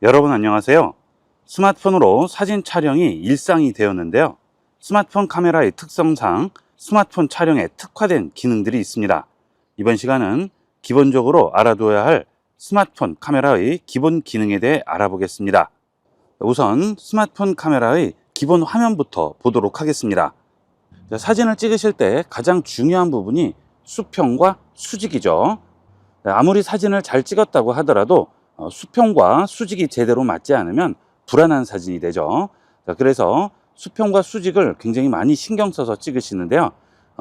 여러분 안녕하세요. 스마트폰으로 사진 촬영이 일상이 되었는데요. 스마트폰 카메라의 특성상 스마트폰 촬영에 특화된 기능들이 있습니다. 이번 시간은 기본적으로 알아둬야 할 스마트폰 카메라의 기본 기능에 대해 알아보겠습니다. 우선 스마트폰 카메라의 기본 화면부터 보도록 하겠습니다. 사진을 찍으실 때 가장 중요한 부분이 수평과 수직이죠. 아무리 사진을 잘 찍었다고 하더라도 수평과 수직이 제대로 맞지 않으면 불안한 사진이 되죠. 그래서 수평과 수직을 굉장히 많이 신경 써서 찍으시는데요.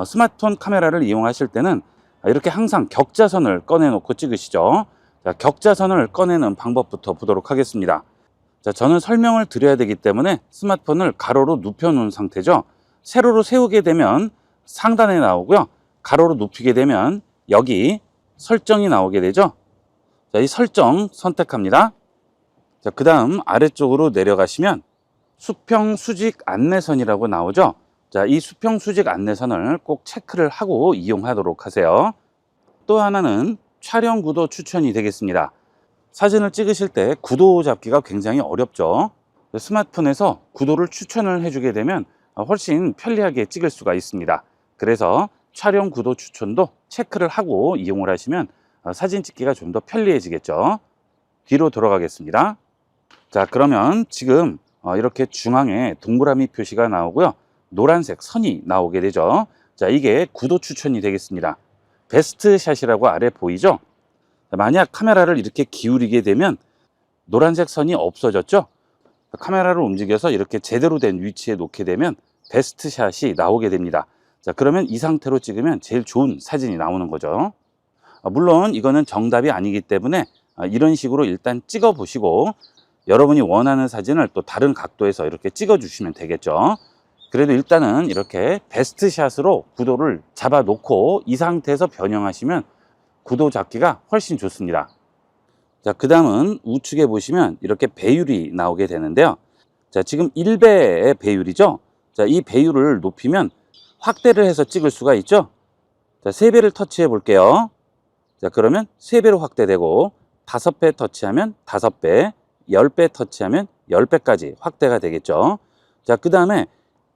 스마트폰 카메라를 이용하실 때는 이렇게 항상 격자선을 꺼내 놓고 찍으시죠. 격자선을 꺼내는 방법부터 보도록 하겠습니다. 저는 설명을 드려야 되기 때문에 스마트폰을 가로로 눕혀 놓은 상태죠. 세로로 세우게 되면 상단에 나오고요. 가로로 눕히게 되면 여기 설정이 나오게 되죠. 이 설정 선택합니다. 그 다음 아래쪽으로 내려가시면 수평 수직 안내선이라고 나오죠. 이 수평 수직 안내선을 꼭 체크를 하고 이용하도록 하세요. 또 하나는 촬영 구도 추천이 되겠습니다. 사진을 찍으실 때 구도 잡기가 굉장히 어렵죠. 스마트폰에서 구도를 추천을 해주게 되면 훨씬 편리하게 찍을 수가 있습니다. 그래서 촬영 구도 추천도 체크를 하고 이용을 하시면 사진 찍기가 좀 더 편리해지겠죠. 뒤로 돌아가겠습니다. 그러면 지금 이렇게 중앙에 동그라미 표시가 나오고요. 노란색 선이 나오게 되죠. 이게 구도 추천이 되겠습니다. 베스트 샷이라고 아래 보이죠? 만약 카메라를 이렇게 기울이게 되면 노란색 선이 없어졌죠? 카메라를 움직여서 이렇게 제대로 된 위치에 놓게 되면 베스트 샷이 나오게 됩니다. 그러면 이 상태로 찍으면 제일 좋은 사진이 나오는 거죠. 물론 이거는 정답이 아니기 때문에 이런 식으로 일단 찍어 보시고 여러분이 원하는 사진을 또 다른 각도에서 이렇게 찍어 주시면 되겠죠. 그래도 일단은 이렇게 베스트 샷으로 구도를 잡아 놓고 이 상태에서 변형하시면 구도 잡기가 훨씬 좋습니다. 그 다음은 우측에 보시면 이렇게 배율이 나오게 되는데요. 지금 1배의 배율이죠. 이 배율을 높이면 확대를 해서 찍을 수가 있죠. 3배를 터치해 볼게요. 그러면 3배로 확대되고 5배 터치하면 5배, 10배 터치하면 10배까지 확대가 되겠죠. 그 다음에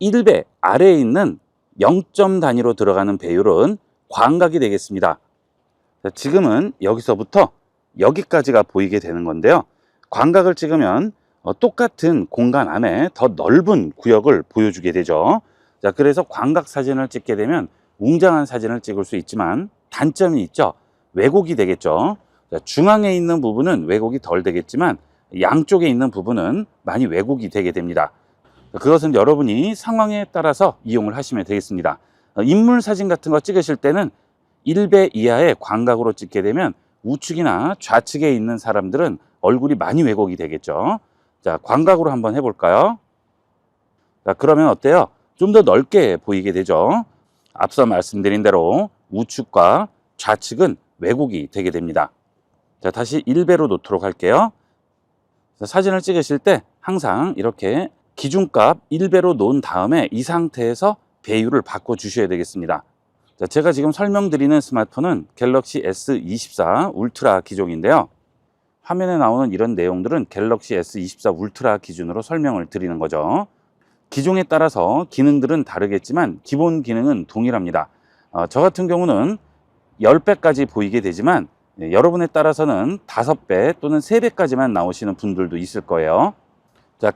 1배 아래에 있는 0점 단위로 들어가는 배율은 광각이 되겠습니다. 지금은 여기서부터 여기까지가 보이게 되는 건데요. 광각을 찍으면 똑같은 공간 안에 더 넓은 구역을 보여주게 되죠. 그래서 광각 사진을 찍게 되면 웅장한 사진을 찍을 수 있지만 단점이 있죠. 왜곡이 되겠죠. 중앙에 있는 부분은 왜곡이 덜 되겠지만 양쪽에 있는 부분은 많이 왜곡이 되게 됩니다. 그것은 여러분이 상황에 따라서 이용을 하시면 되겠습니다. 인물 사진 같은 거 찍으실 때는 1배 이하의 광각으로 찍게 되면 우측이나 좌측에 있는 사람들은 얼굴이 많이 왜곡이 되겠죠. 광각으로 한번 해볼까요? 그러면 어때요? 좀 더 넓게 보이게 되죠. 앞서 말씀드린 대로 우측과 좌측은 왜곡이 되게 됩니다. 다시 1배로 놓도록 할게요. 사진을 찍으실 때 항상 이렇게 기준값 1배로 놓은 다음에 이 상태에서 배율을 바꿔 주셔야 되겠습니다. 제가 지금 설명드리는 스마트폰은 갤럭시 S24 울트라 기종인데요. 화면에 나오는 이런 내용들은 갤럭시 S24 울트라 기준으로 설명을 드리는 거죠. 기종에 따라서 기능들은 다르겠지만 기본 기능은 동일합니다. 저 같은 경우는 10배까지 보이게 되지만 여러분에 따라서는 5배 또는 3배까지만 나오시는 분들도 있을 거예요.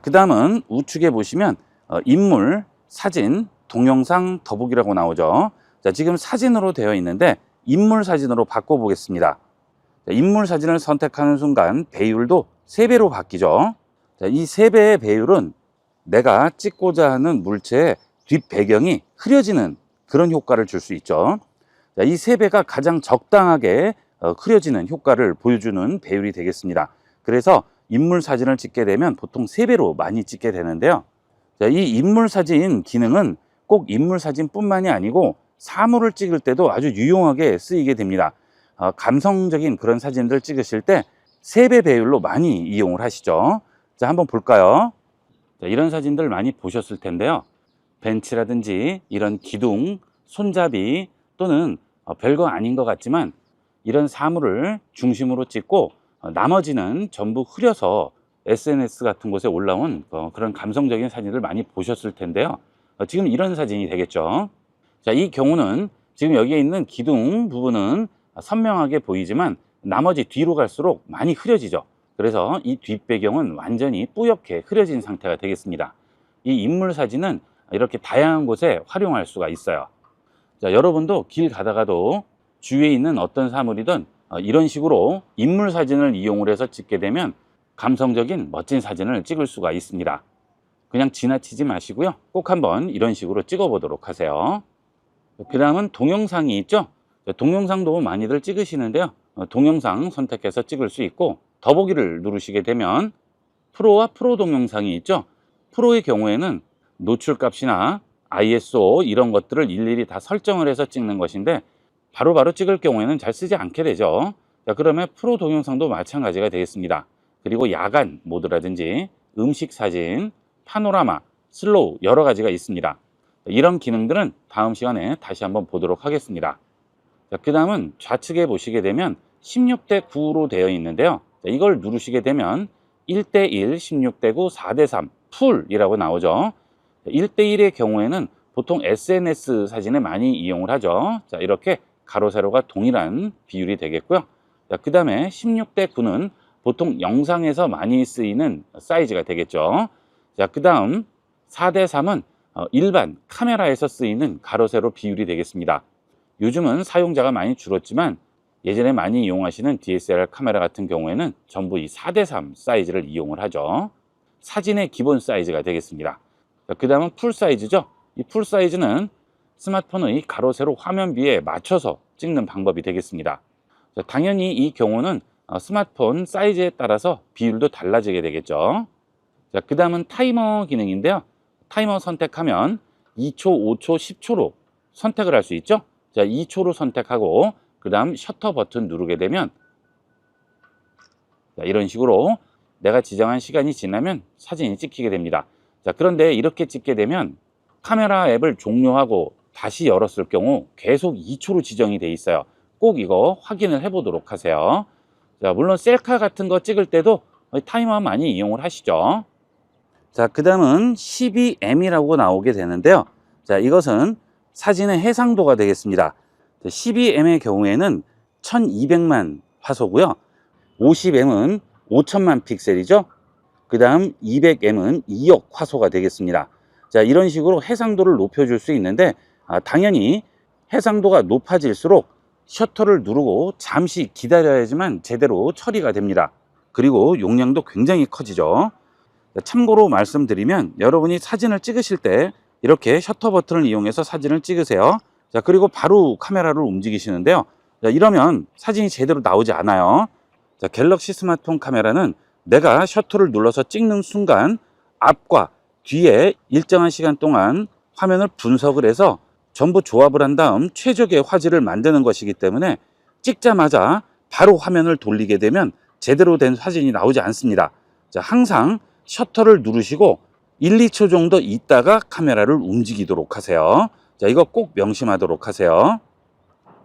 그 다음은 우측에 보시면 인물, 사진, 동영상, 더보기라고 나오죠. 지금 사진으로 되어 있는데 인물 사진으로 바꿔보겠습니다. 인물 사진을 선택하는 순간 배율도 3배로 바뀌죠. 이 3배의 배율은 내가 찍고자 하는 물체의 뒷배경이 흐려지는 그런 효과를 줄 수 있죠. 이 3배가 가장 적당하게 흐려지는 효과를 보여주는 배율이 되겠습니다. 그래서 인물 사진을 찍게 되면 보통 3배로 많이 찍게 되는데요. 이 인물 사진 기능은 꼭 인물 사진뿐만이 아니고 사물을 찍을 때도 아주 유용하게 쓰이게 됩니다. 감성적인 그런 사진들 찍으실 때 3배 배율로 많이 이용을 하시죠. 한번 볼까요? 이런 사진들 많이 보셨을 텐데요. 벤치라든지 이런 기둥, 손잡이 또는 별거 아닌 것 같지만 이런 사물을 중심으로 찍고 나머지는 전부 흐려서 SNS 같은 곳에 올라온 그런 감성적인 사진을 많이 보셨을 텐데요. 지금 이런 사진이 되겠죠. 자, 이 경우는 지금 여기에 있는 기둥 부분은 선명하게 보이지만 나머지 뒤로 갈수록 많이 흐려지죠. 그래서 이 뒷배경은 완전히 뿌옇게 흐려진 상태가 되겠습니다. 이 인물 사진은 이렇게 다양한 곳에 활용할 수가 있어요. 자, 여러분도 길 가다가도 주위에 있는 어떤 사물이든 이런 식으로 인물 사진을 이용을 해서 찍게 되면 감성적인 멋진 사진을 찍을 수가 있습니다. 그냥 지나치지 마시고요. 꼭 한번 이런 식으로 찍어 보도록 하세요. 그 다음은 동영상이 있죠. 동영상도 많이들 찍으시는데요. 동영상 선택해서 찍을 수 있고 더보기를 누르시게 되면 프로와 프로 동영상이 있죠. 프로의 경우에는 노출값이나 ISO 이런 것들을 일일이 다 설정을 해서 찍는 것인데 바로바로 찍을 경우에는 잘 쓰지 않게 되죠. 자, 그러면 프로 동영상도 마찬가지가 되겠습니다. 그리고 야간 모드라든지 음식 사진, 파노라마, 슬로우 여러 가지가 있습니다. 이런 기능들은 다음 시간에 다시 한번 보도록 하겠습니다. 그 다음은 좌측에 보시게 되면 16대 9로 되어 있는데요. 자, 이걸 누르시게 되면 1대 1, 16대 9, 4대 3 풀이라고 나오죠. 1대 1의 경우에는 보통 SNS 사진에 많이 이용을 하죠. 자, 이렇게 가로 세로가 동일한 비율이 되겠고요. 그 다음에 16대 9는 보통 영상에서 많이 쓰이는 사이즈가 되겠죠. 자, 그 다음 4대 3은 일반 카메라에서 쓰이는 가로 세로 비율이 되겠습니다. 요즘은 사용자가 많이 줄었지만 예전에 많이 이용하시는 DSLR 카메라 같은 경우에는 전부 이 4대 3 사이즈를 이용을 하죠. 사진의 기본 사이즈가 되겠습니다. 그 다음은 풀 사이즈죠. 이 풀 사이즈는 스마트폰의 가로 세로 화면비에 맞춰서 찍는 방법이 되겠습니다. 자, 당연히 이 경우는 스마트폰 사이즈에 따라서 비율도 달라지게 되겠죠. 자, 그 다음은 타이머 기능인데요. 타이머 선택하면 2초, 5초, 10초로 선택을 할 수 있죠. 자, 2초로 선택하고 그 다음 셔터 버튼 누르게 되면 자, 이런 식으로 내가 지정한 시간이 지나면 사진이 찍히게 됩니다. 자, 그런데 이렇게 찍게 되면 카메라 앱을 종료하고 다시 열었을 경우 계속 2초로 지정이 돼 있어요. 꼭 이거 확인을 해 보도록 하세요. 자, 물론 셀카 같은 거 찍을 때도 타이머 많이 이용을 하시죠. 자, 그 다음은 12M이라고 나오게 되는데요. 자, 이것은 사진의 해상도가 되겠습니다. 12M의 경우에는 1200만 화소고요. 50M은 5000만 픽셀이죠. 그 다음 200M은 2억 화소가 되겠습니다. 자, 이런 식으로 해상도를 높여줄 수 있는데 당연히 해상도가 높아질수록 셔터를 누르고 잠시 기다려야지만 제대로 처리가 됩니다. 그리고 용량도 굉장히 커지죠. 참고로 말씀드리면 여러분이 사진을 찍으실 때 이렇게 셔터 버튼을 이용해서 사진을 찍으세요. 자, 그리고 바로 카메라를 움직이시는데요. 자, 이러면 사진이 제대로 나오지 않아요. 자, 갤럭시 스마트폰 카메라는 내가 셔터를 눌러서 찍는 순간 앞과 뒤에 일정한 시간 동안 화면을 분석을 해서 전부 조합을 한 다음 최적의 화질을 만드는 것이기 때문에 찍자마자 바로 화면을 돌리게 되면 제대로 된 사진이 나오지 않습니다. 자, 항상 셔터를 누르시고 1, 2초 정도 있다가 카메라를 움직이도록 하세요. 자, 이거 꼭 명심하도록 하세요.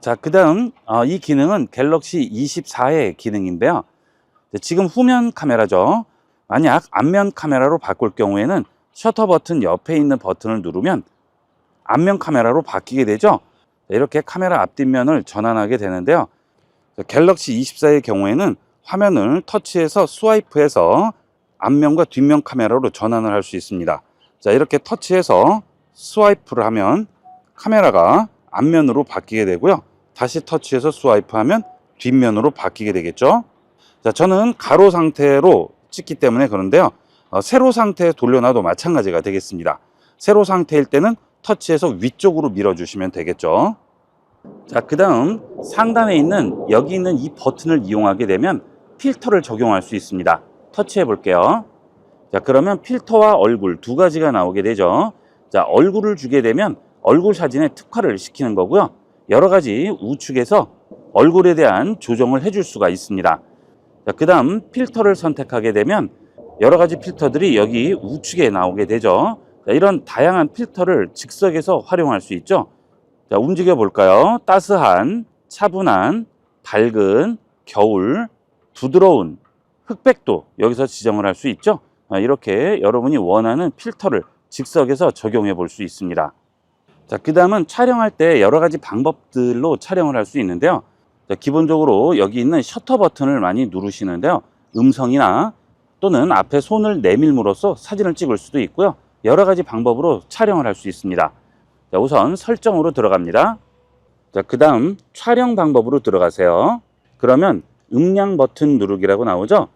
자, 그 다음 이 기능은 갤럭시 24의 기능인데요. 지금 후면 카메라죠. 만약 앞면 카메라로 바꿀 경우에는 셔터 버튼 옆에 있는 버튼을 누르면 앞면 카메라로 바뀌게 되죠. 이렇게 카메라 앞뒷면을 전환하게 되는데요. 갤럭시 24의 경우에는 화면을 터치해서 스와이프해서 앞면과 뒷면 카메라로 전환을 할 수 있습니다. 자, 이렇게 터치해서 스와이프를 하면 카메라가 앞면으로 바뀌게 되고요. 다시 터치해서 스와이프하면 뒷면으로 바뀌게 되겠죠. 자, 저는 가로 상태로 찍기 때문에 그런데요. 세로 상태에 돌려놔도 마찬가지가 되겠습니다. 세로 상태일 때는 터치해서 위쪽으로 밀어주시면 되겠죠. 자, 그 다음 상단에 있는 여기 있는 이 버튼을 이용하게 되면 필터를 적용할 수 있습니다. 터치해 볼게요. 자, 그러면 필터와 얼굴 두 가지가 나오게 되죠. 자, 얼굴을 주게 되면 얼굴 사진에 특화를 시키는 거고요. 여러 가지 우측에서 얼굴에 대한 조정을 해줄 수가 있습니다. 자, 그 다음 필터를 선택하게 되면 여러 가지 필터들이 여기 우측에 나오게 되죠. 자, 이런 다양한 필터를 즉석에서 활용할 수 있죠. 자, 움직여 볼까요? 따스한, 차분한, 밝은, 겨울, 부드러운 흑백도 여기서 지정을 할 수 있죠. 이렇게 여러분이 원하는 필터를 즉석에서 적용해 볼 수 있습니다. 자, 그 다음은 촬영할 때 여러 가지 방법들로 촬영을 할 수 있는데요. 자, 기본적으로 여기 있는 셔터 버튼을 많이 누르시는데요. 음성이나 또는 앞에 손을 내밀므로써 사진을 찍을 수도 있고요. 여러 가지 방법으로 촬영을 할 수 있습니다. 자, 우선 설정으로 들어갑니다. 자, 그 다음 촬영 방법으로 들어가세요. 그러면 음량 버튼 누르기라고 나오죠.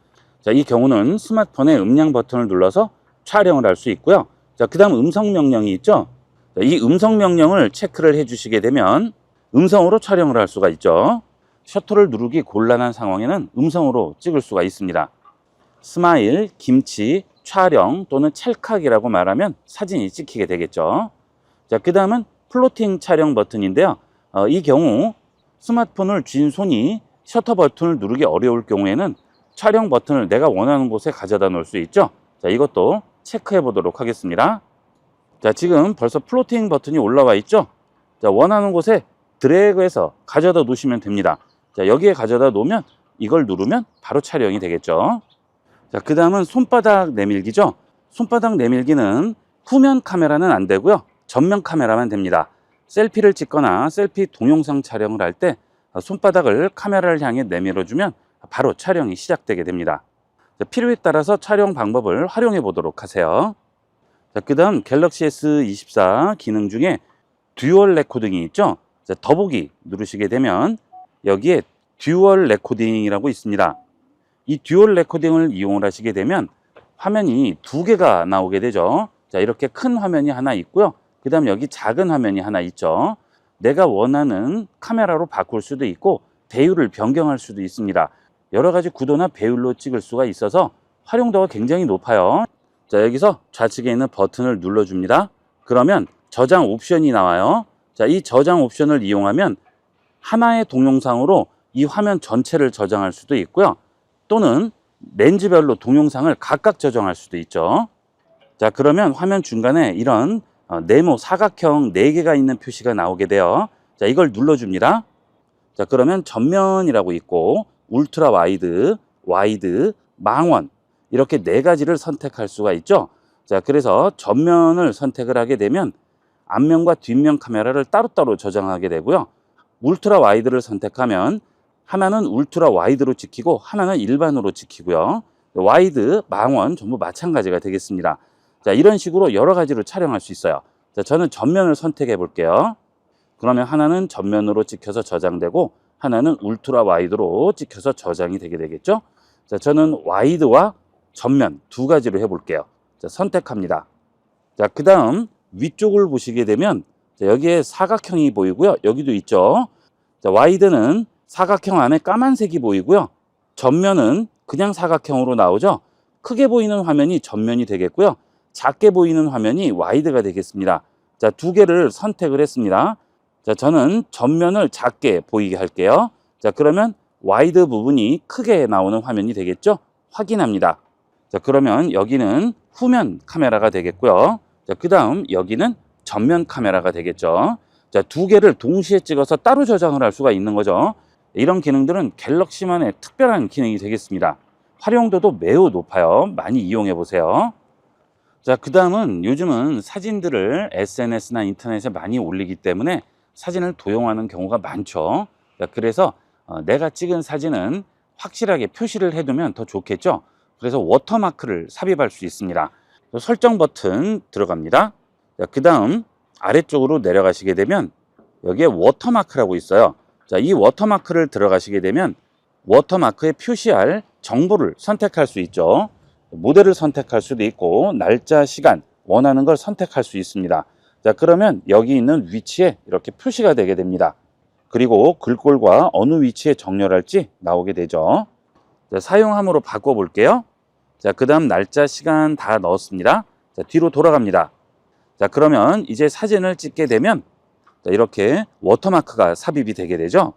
자, 이 경우는 스마트폰의 음량 버튼을 눌러서 촬영을 할 수 있고요. 자, 그 다음 음성 명령이 있죠. 자, 이 음성 명령을 체크를 해 주시게 되면 음성으로 촬영을 할 수가 있죠. 셔터를 누르기 곤란한 상황에는 음성으로 찍을 수가 있습니다. 스마일, 김치, 촬영 또는 찰칵이라고 말하면 사진이 찍히게 되겠죠. 자, 그 다음은 플로팅 촬영 버튼인데요. 이 경우 스마트폰을 쥔 손이 셔터 버튼을 누르기 어려울 경우에는 촬영 버튼을 내가 원하는 곳에 가져다 놓을 수 있죠. 자, 이것도 체크해 보도록 하겠습니다. 자, 지금 벌써 플로팅 버튼이 올라와 있죠. 자, 원하는 곳에 드래그해서 가져다 놓으시면 됩니다. 자, 여기에 가져다 놓으면 이걸 누르면 바로 촬영이 되겠죠. 자, 그 다음은 손바닥 내밀기죠. 손바닥 내밀기는 후면 카메라는 안 되고요. 전면 카메라만 됩니다. 셀피를 찍거나 셀피 동영상 촬영을 할 때 손바닥을 카메라를 향해 내밀어 주면 바로 촬영이 시작되게 됩니다. 자, 필요에 따라서 촬영 방법을 활용해 보도록 하세요. 자, 그 다음 갤럭시 S24 기능 중에 듀얼 레코딩이 있죠. 자, 더보기 누르시게 되면 여기에 듀얼 레코딩이라고 있습니다. 이 듀얼 레코딩을 이용을 하시게 되면 화면이 두 개가 나오게 되죠. 자, 이렇게 큰 화면이 하나 있고요. 그 다음 여기 작은 화면이 하나 있죠. 내가 원하는 카메라로 바꿀 수도 있고 배율을 변경할 수도 있습니다. 여러 가지 구도나 배율로 찍을 수가 있어서 활용도가 굉장히 높아요. 자, 여기서 좌측에 있는 버튼을 눌러줍니다. 그러면 저장 옵션이 나와요. 자, 이 저장 옵션을 이용하면 하나의 동영상으로 이 화면 전체를 저장할 수도 있고요. 또는 렌즈별로 동영상을 각각 저장할 수도 있죠. 자, 그러면 화면 중간에 이런 네모 사각형 4개가 있는 표시가 나오게 돼요. 자, 이걸 눌러줍니다. 자, 그러면 전면이라고 있고 울트라 와이드, 와이드, 망원 이렇게 4가지를 선택할 수가 있죠. 자, 그래서 전면을 선택을 하게 되면 앞면과 뒷면 카메라를 따로따로 저장하게 되고요. 울트라 와이드를 선택하면 하나는 울트라 와이드로 찍히고 하나는 일반으로 찍히고요. 와이드, 망원 전부 마찬가지가 되겠습니다. 자, 이런 식으로 여러 가지로 촬영할 수 있어요. 자, 저는 전면을 선택해 볼게요. 그러면 하나는 전면으로 찍혀서 저장되고 하나는 울트라 와이드로 찍혀서 저장이 되게 되겠죠. 자, 저는 와이드와 전면 2가지로 해볼게요. 자, 선택합니다. 자, 그 다음 위쪽을 보시게 되면 자, 여기에 사각형이 보이고요. 여기도 있죠. 자, 와이드는 사각형 안에 까만색이 보이고요. 전면은 그냥 사각형으로 나오죠. 크게 보이는 화면이 전면이 되겠고요. 작게 보이는 화면이 와이드가 되겠습니다. 자, 2개를 선택을 했습니다. 자, 저는 전면을 작게 보이게 할게요. 자, 그러면 와이드 부분이 크게 나오는 화면이 되겠죠? 확인합니다. 자, 그러면 여기는 후면 카메라가 되겠고요. 자, 그 다음 여기는 전면 카메라가 되겠죠. 자, 2개를 동시에 찍어서 따로 저장을 할 수가 있는 거죠. 이런 기능들은 갤럭시만의 특별한 기능이 되겠습니다. 활용도도 매우 높아요. 많이 이용해 보세요. 자, 그 다음은 요즘은 사진들을 SNS나 인터넷에 많이 올리기 때문에 사진을 도용하는 경우가 많죠. 자, 그래서 내가 찍은 사진은 확실하게 표시를 해두면 더 좋겠죠. 그래서 워터마크를 삽입할 수 있습니다. 설정 버튼 들어갑니다. 자, 그 다음 아래쪽으로 내려가시게 되면 여기에 워터마크라고 있어요. 자, 이 워터마크를 들어가시게 되면 워터마크에 표시할 정보를 선택할 수 있죠. 모델을 선택할 수도 있고 날짜, 시간 원하는 걸 선택할 수 있습니다. 자, 그러면 여기 있는 위치에 이렇게 표시가 되게 됩니다. 그리고 글꼴과 어느 위치에 정렬할지 나오게 되죠. 자, 사용함으로 바꿔 볼게요. 자, 그 다음 날짜, 시간 다 넣었습니다. 자, 뒤로 돌아갑니다. 자, 그러면 이제 사진을 찍게 되면 자, 이렇게 워터마크가 삽입이 되게 되죠.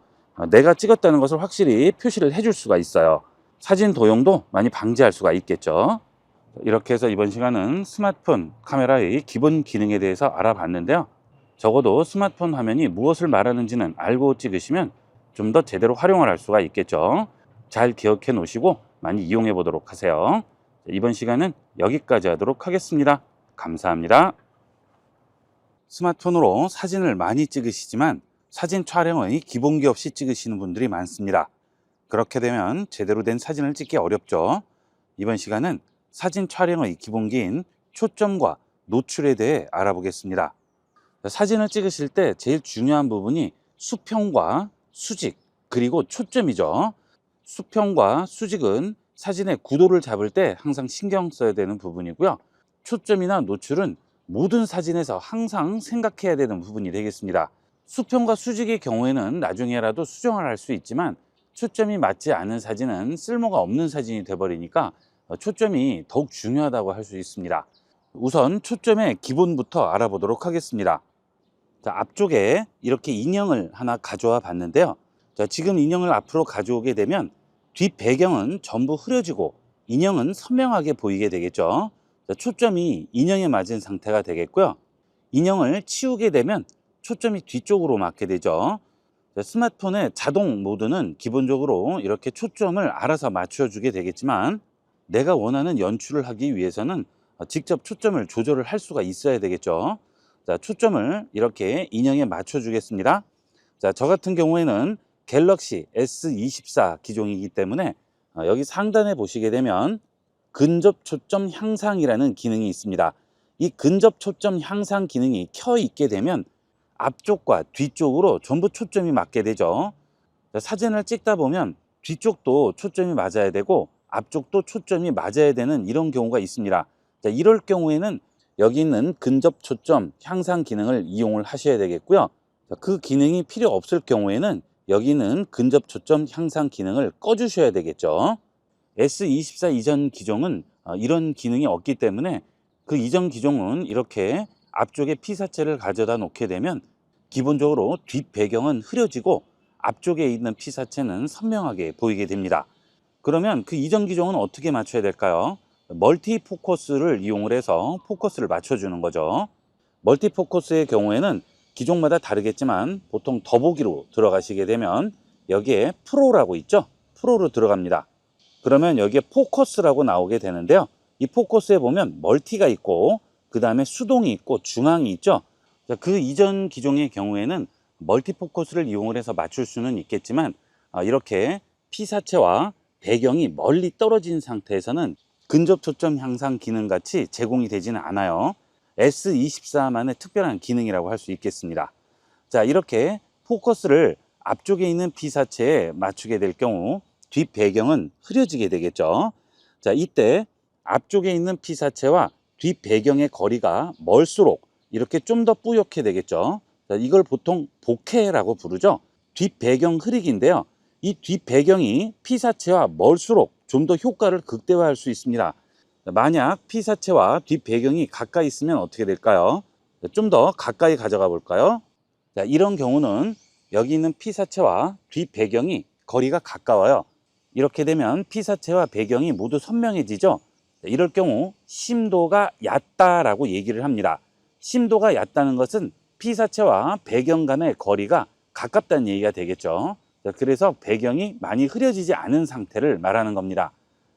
내가 찍었다는 것을 확실히 표시를 해줄 수가 있어요. 사진 도용도 많이 방지할 수가 있겠죠. 이렇게 해서 이번 시간은 스마트폰 카메라의 기본 기능에 대해서 알아봤는데요. 적어도 스마트폰 화면이 무엇을 말하는지는 알고 찍으시면 좀 더 제대로 활용을 할 수가 있겠죠. 잘 기억해 놓으시고 많이 이용해 보도록 하세요. 이번 시간은 여기까지 하도록 하겠습니다. 감사합니다. 스마트폰으로 사진을 많이 찍으시지만 사진 촬영의 기본기 없이 찍으시는 분들이 많습니다. 그렇게 되면 제대로 된 사진을 찍기 어렵죠. 이번 시간은 사진 촬영의 기본기인 초점과 노출에 대해 알아보겠습니다. 사진을 찍으실 때 제일 중요한 부분이 수평과 수직, 그리고 초점이죠. 수평과 수직은 사진의 구도를 잡을 때 항상 신경 써야 되는 부분이고요. 초점이나 노출은 모든 사진에서 항상 생각해야 되는 부분이 되겠습니다. 수평과 수직의 경우에는 나중에라도 수정을 할 수 있지만 초점이 맞지 않은 사진은 쓸모가 없는 사진이 되어버리니까 초점이 더욱 중요하다고 할 수 있습니다. 우선 초점의 기본부터 알아보도록 하겠습니다. 자, 앞쪽에 이렇게 인형을 하나 가져와 봤는데요. 자, 지금 인형을 앞으로 가져오게 되면 뒷 배경은 전부 흐려지고 인형은 선명하게 보이게 되겠죠. 자, 초점이 인형에 맞은 상태가 되겠고요. 인형을 치우게 되면 초점이 뒤쪽으로 맞게 되죠. 자, 스마트폰의 자동 모드는 기본적으로 이렇게 초점을 알아서 맞춰주게 되겠지만 내가 원하는 연출을 하기 위해서는 직접 초점을 조절을 할 수가 있어야 되겠죠. 자, 초점을 이렇게 인형에 맞춰 주겠습니다. 자, 저 같은 경우에는 갤럭시 S24 기종이기 때문에 여기 상단에 보시게 되면 근접 초점 향상이라는 기능이 있습니다. 이 근접 초점 향상 기능이 켜 있게 되면 앞쪽과 뒤쪽으로 전부 초점이 맞게 되죠. 자, 사진을 찍다 보면 뒤쪽도 초점이 맞아야 되고 앞쪽도 초점이 맞아야 되는 이런 경우가 있습니다. 자, 이럴 경우에는 여기 있는 근접 초점 향상 기능을 이용을 하셔야 되겠고요. 자, 그 기능이 필요 없을 경우에는 여기 있는 근접 초점 향상 기능을 꺼 주셔야 되겠죠. S24 이전 기종은 이런 기능이 없기 때문에 그 이전 기종은 이렇게 앞쪽에 피사체를 가져다 놓게 되면 기본적으로 뒷 배경은 흐려지고 앞쪽에 있는 피사체는 선명하게 보이게 됩니다. 그러면 그 이전 기종은 어떻게 맞춰야 될까요? 멀티 포커스를 이용을 해서 포커스를 맞춰주는 거죠. 멀티 포커스의 경우에는 기종마다 다르겠지만 보통 더보기로 들어가시게 되면 여기에 프로라고 있죠. 프로로 들어갑니다. 그러면 여기에 포커스라고 나오게 되는데요. 이 포커스에 보면 멀티가 있고 그 다음에 수동이 있고 중앙이 있죠. 그 이전 기종의 경우에는 멀티 포커스를 이용을 해서 맞출 수는 있겠지만 이렇게 피사체와 배경이 멀리 떨어진 상태에서는 근접 초점 향상 기능 같이 제공이 되지는 않아요. S24만의 특별한 기능이라고 할 수 있겠습니다. 자, 이렇게 포커스를 앞쪽에 있는 피사체에 맞추게 될 경우 뒷 배경은 흐려지게 되겠죠. 자, 이때 앞쪽에 있는 피사체와 뒷 배경의 거리가 멀수록 이렇게 좀 더 뿌옇게 되겠죠. 자, 이걸 보통 보케라고 부르죠. 뒷 배경 흐리기인데요. 이 뒷 배경이 피사체와 멀수록 좀 더 효과를 극대화할 수 있습니다. 만약 피사체와 뒷 배경이 가까이 있으면 어떻게 될까요? 좀 더 가까이 가져가 볼까요? 자, 이런 경우는 여기 있는 피사체와 뒷 배경이 거리가 가까워요. 이렇게 되면 피사체와 배경이 모두 선명해지죠. 이럴 경우 심도가 얕다라고 얘기를 합니다. 심도가 얕다는 것은 피사체와 배경 간의 거리가 가깝다는 얘기가 되겠죠. 자, 그래서 배경이 많이 흐려지지 않은 상태를 말하는 겁니다.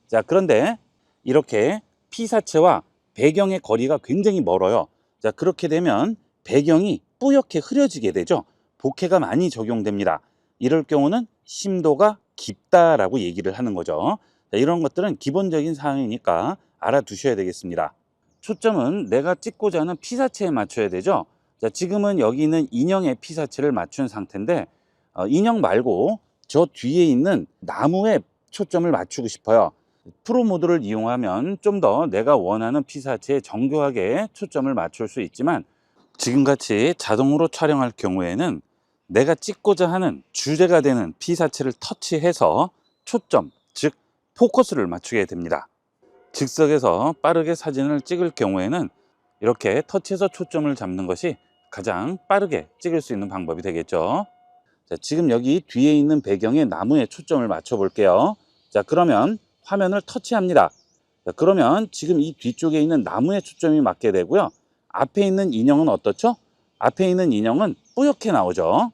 자, 그런데 이렇게 피사체와 배경의 거리가 굉장히 멀어요. 자, 그렇게 되면 배경이 뿌옇게 흐려지게 되죠. 보케가 많이 적용됩니다. 이럴 경우는 심도가 깊다라고 얘기를 하는 거죠. 자, 이런 것들은 기본적인 사항이니까 알아두셔야 되겠습니다. 초점은 내가 찍고자 하는 피사체에 맞춰야 되죠. 자, 지금은 여기 있는 인형의 피사체를 맞춘 상태인데 인형 말고 저 뒤에 있는 나무에 초점을 맞추고 싶어요. 프로 모드를 이용하면 좀 더 내가 원하는 피사체에 정교하게 초점을 맞출 수 있지만 지금같이 자동으로 촬영할 경우에는 내가 찍고자 하는 주제가 되는 피사체를 터치해서 초점, 즉 포커스를 맞추게 됩니다. 즉석에서 빠르게 사진을 찍을 경우에는 이렇게 터치해서 초점을 잡는 것이 가장 빠르게 찍을 수 있는 방법이 되겠죠. 자, 지금 여기 뒤에 있는 배경에 나무에 초점을 맞춰 볼게요. 자, 그러면 화면을 터치합니다. 자, 그러면 지금 이 뒤쪽에 있는 나무에 초점이 맞게 되고요. 앞에 있는 인형은 어떻죠? 앞에 있는 인형은 뿌옇게 나오죠.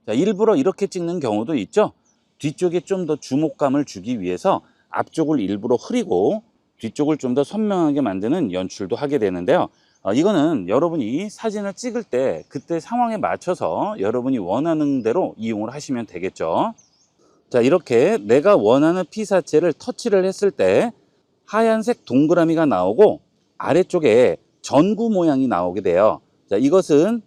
자, 일부러 이렇게 찍는 경우도 있죠. 뒤쪽에 좀 더 주목감을 주기 위해서 앞쪽을 일부러 흐리고 뒤쪽을 좀 더 선명하게 만드는 연출도 하게 되는데요. 이거는 여러분이 사진을 찍을 때 그때 상황에 맞춰서 여러분이 원하는 대로 이용을 하시면 되겠죠. 자, 이렇게 내가 원하는 피사체를 터치를 했을 때 하얀색 동그라미가 나오고 아래쪽에 전구 모양이 나오게 돼요. 자, 이것은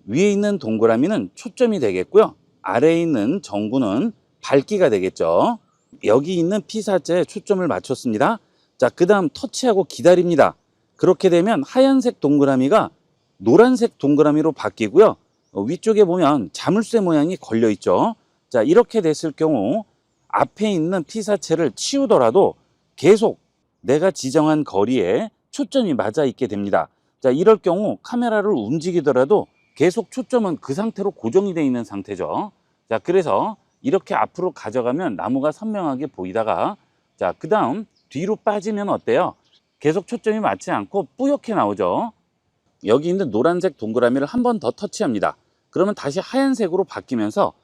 위에 있는 동그라미는 초점이 되겠고요. 아래에 있는 전구는 밝기가 되겠죠. 여기 있는 피사체에 초점을 맞췄습니다. 자, 그 다음 터치하고 기다립니다. 그렇게 되면 하얀색 동그라미가 노란색 동그라미로 바뀌고요. 위쪽에 보면 자물쇠 모양이 걸려 있죠. 자, 이렇게 됐을 경우 앞에 있는 피사체를 치우더라도 계속 내가 지정한 거리에 초점이 맞아 있게 됩니다. 자, 이럴 경우 카메라를 움직이더라도 계속 초점은 그 상태로 고정이 되어 있는 상태죠. 자, 그래서 이렇게 앞으로 가져가면 나무가 선명하게 보이다가, 자, 그 다음 뒤로 빠지면 어때요? 계속 초점이 맞지 않고 뿌옇게 나오죠. 여기 있는 노란색 동그라미를 한 번 더 터치합니다. 그러면 다시 하얀색으로 바뀌면서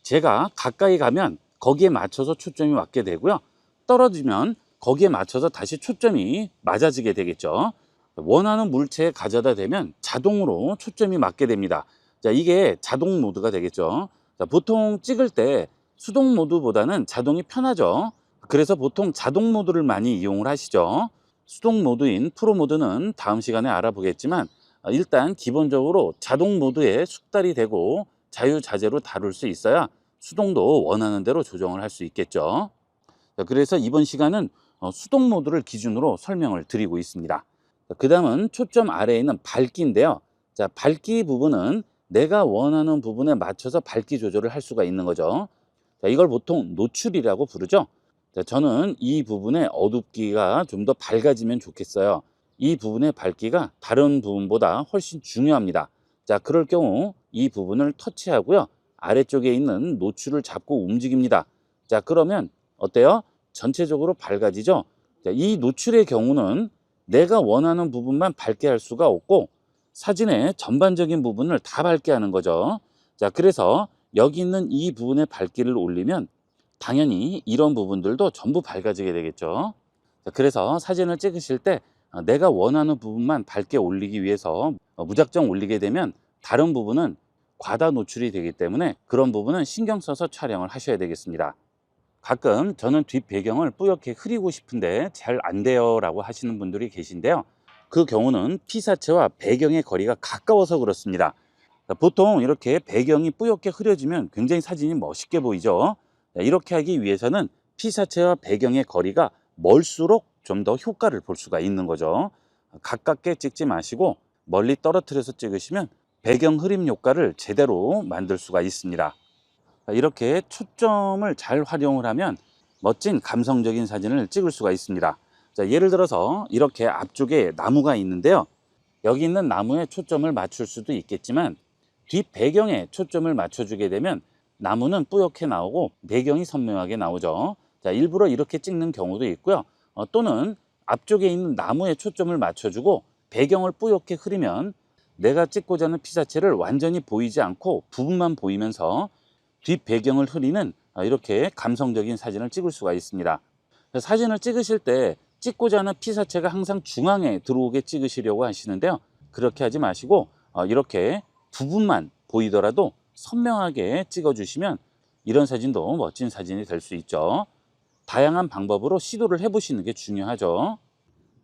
제가 가까이 가면 거기에 맞춰서 초점이 맞게 되고요. 떨어지면 거기에 맞춰서 다시 초점이 맞아지게 되겠죠. 원하는 물체에 가져다 대면 자동으로 초점이 맞게 됩니다. 자, 이게 자동 모드가 되겠죠. 자, 보통 찍을 때 수동 모드보다는 자동이 편하죠. 그래서 보통 자동 모드를 많이 이용을 하시죠. 수동 모드인 프로 모드는 다음 시간에 알아보겠지만, 일단 기본적으로 자동 모드에 숙달이 되고 자유자재로 다룰 수 있어야 수동도 원하는 대로 조정을 할 수 있겠죠. 자, 그래서 이번 시간은 수동 모드를 기준으로 설명을 드리고 있습니다. 그 다음은 초점 아래에 있는 밝기인데요. 자, 밝기 부분은 내가 원하는 부분에 맞춰서 밝기 조절을 할 수가 있는 거죠. 자, 이걸 보통 노출이라고 부르죠. 자, 저는 이 부분의 어둡기가 좀 더 밝아지면 좋겠어요. 이 부분의 밝기가 다른 부분보다 훨씬 중요합니다. 자, 그럴 경우 이 부분을 터치하고요. 아래쪽에 있는 노출을 잡고 움직입니다. 자, 그러면 어때요? 전체적으로 밝아지죠? 자, 이 노출의 경우는 내가 원하는 부분만 밝게 할 수가 없고 사진의 전반적인 부분을 다 밝게 하는 거죠. 자, 그래서 여기 있는 이 부분의 밝기를 올리면 당연히 이런 부분들도 전부 밝아지게 되겠죠. 자, 그래서 사진을 찍으실 때 내가 원하는 부분만 밝게 올리기 위해서 무작정 올리게 되면 다른 부분은 과다 노출이 되기 때문에 그런 부분은 신경 써서 촬영을 하셔야 되겠습니다. 가끔 저는 뒷 배경을 뿌옇게 흐리고 싶은데 잘 안 돼요 라고 하시는 분들이 계신데요. 그 경우는 피사체와 배경의 거리가 가까워서 그렇습니다. 보통 이렇게 배경이 뿌옇게 흐려지면 굉장히 사진이 멋있게 보이죠. 이렇게 하기 위해서는 피사체와 배경의 거리가 멀수록 좀 더 효과를 볼 수가 있는 거죠. 가깝게 찍지 마시고 멀리 떨어뜨려서 찍으시면 배경 흐림 효과를 제대로 만들 수가 있습니다. 이렇게 초점을 잘 활용을 하면 멋진 감성적인 사진을 찍을 수가 있습니다. 자, 예를 들어서 이렇게 앞쪽에 나무가 있는데요. 여기 있는 나무에 초점을 맞출 수도 있겠지만 뒷 배경에 초점을 맞춰주게 되면 나무는 뿌옇게 나오고 배경이 선명하게 나오죠. 자, 일부러 이렇게 찍는 경우도 있고요. 또는 앞쪽에 있는 나무에 초점을 맞춰주고 배경을 뿌옇게 흐리면 내가 찍고자 하는 피사체를 완전히 보이지 않고 부분만 보이면서 뒷 배경을 흐리는 이렇게 감성적인 사진을 찍을 수가 있습니다. 사진을 찍으실 때 찍고자 하는 피사체가 항상 중앙에 들어오게 찍으시려고 하시는데요. 그렇게 하지 마시고 이렇게 부분만 보이더라도 선명하게 찍어주시면 이런 사진도 멋진 사진이 될 수 있죠. 다양한 방법으로 시도를 해보시는 게 중요하죠.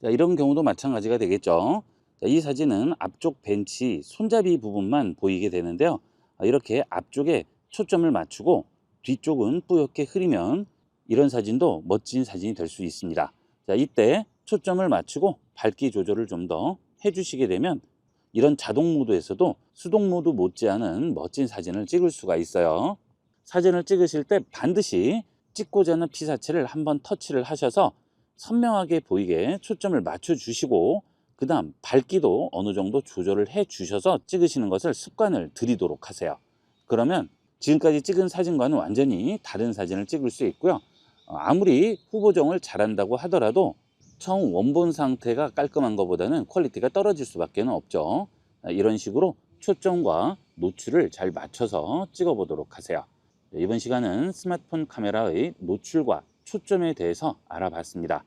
자, 이런 경우도 마찬가지가 되겠죠. 자, 이 사진은 앞쪽 벤치 손잡이 부분만 보이게 되는데요. 이렇게 앞쪽에 초점을 맞추고 뒤쪽은 뿌옇게 흐리면 이런 사진도 멋진 사진이 될 수 있습니다. 자, 이때 초점을 맞추고 밝기 조절을 좀 더 해주시게 되면 이런 자동 모드에서도 수동 모드 못지않은 멋진 사진을 찍을 수가 있어요. 사진을 찍으실 때 반드시 찍고자 하는 피사체를 한번 터치를 하셔서 선명하게 보이게 초점을 맞춰 주시고 그 다음 밝기도 어느 정도 조절을 해 주셔서 찍으시는 것을 습관을 들이도록 하세요. 그러면 지금까지 찍은 사진과는 완전히 다른 사진을 찍을 수 있고요. 아무리 후보정을 잘한다고 하더라도 처음 원본 상태가 깔끔한 것보다는 퀄리티가 떨어질 수밖에 없죠. 이런 식으로 초점과 노출을 잘 맞춰서 찍어 보도록 하세요. 이번 시간은 스마트폰 카메라의 노출과 초점에 대해서 알아봤습니다.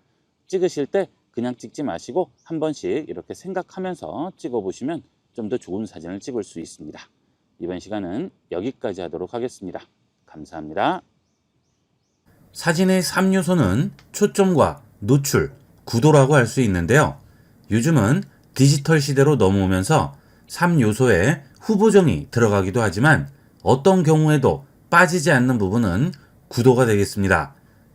찍으실 때 그냥 찍지 마시고 한 번씩 이렇게 생각하면서 찍어보시면 좀 더 좋은 사진을 찍을 수 있습니다. 이번 시간은 여기까지 하도록 하겠습니다. 감사합니다. 사진의 3요소는 초점과 노출, 구도라고 할 수 있는데요. 요즘은 디지털 시대로 넘어오면서 3요소에 후보정이 들어가기도 하지만 어떤 경우에도 빠지지 않는 부분은 구도가 되겠습니다.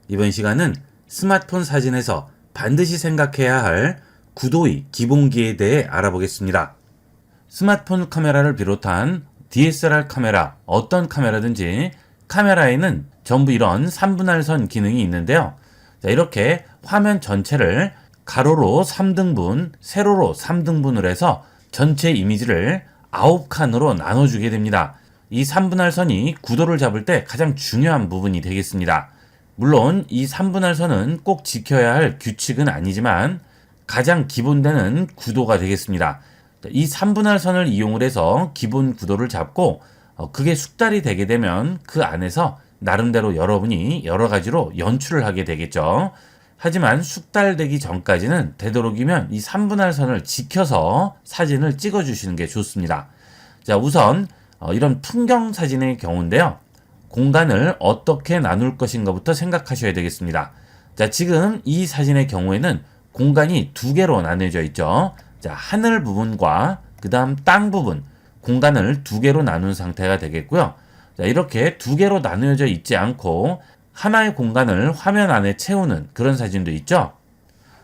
이번 시간은 스마트폰 사진에서 반드시 생각해야 할 구도의 기본기에 대해 알아보겠습니다. 스마트폰 카메라를 비롯한 DSLR 카메라, 어떤 카메라든지 카메라에는 전부 이런 3분할선 기능이 있는데요. 자, 이렇게 화면 전체를 가로로 3등분, 세로로 3등분을 해서 전체 이미지를 9칸으로 나눠주게 됩니다. 이 3분할선이 구도를 잡을 때 가장 중요한 부분이 되겠습니다. 물론 이 3분할선은 꼭 지켜야 할 규칙은 아니지만 가장 기본되는 구도가 되겠습니다. 이 3분할선을 이용을 해서 기본 구도를 잡고 그게 숙달이 되게 되면 그 안에서 나름대로 여러분이 여러 가지로 연출을 하게 되겠죠. 하지만 숙달되기 전까지는 되도록이면 이 3분할선을 지켜서 사진을 찍어주시는 게 좋습니다. 자, 우선 이런 풍경 사진의 경우인데요. 공간을 어떻게 나눌 것인가부터 생각하셔야 되겠습니다. 자, 지금 이 사진의 경우에는 공간이 두 개로 나뉘어져 있죠. 자, 하늘 부분과 그 다음 땅 부분, 공간을 두 개로 나눈 상태가 되겠고요. 자, 이렇게 두 개로 나누어져 있지 않고 하나의 공간을 화면 안에 채우는 그런 사진도 있죠.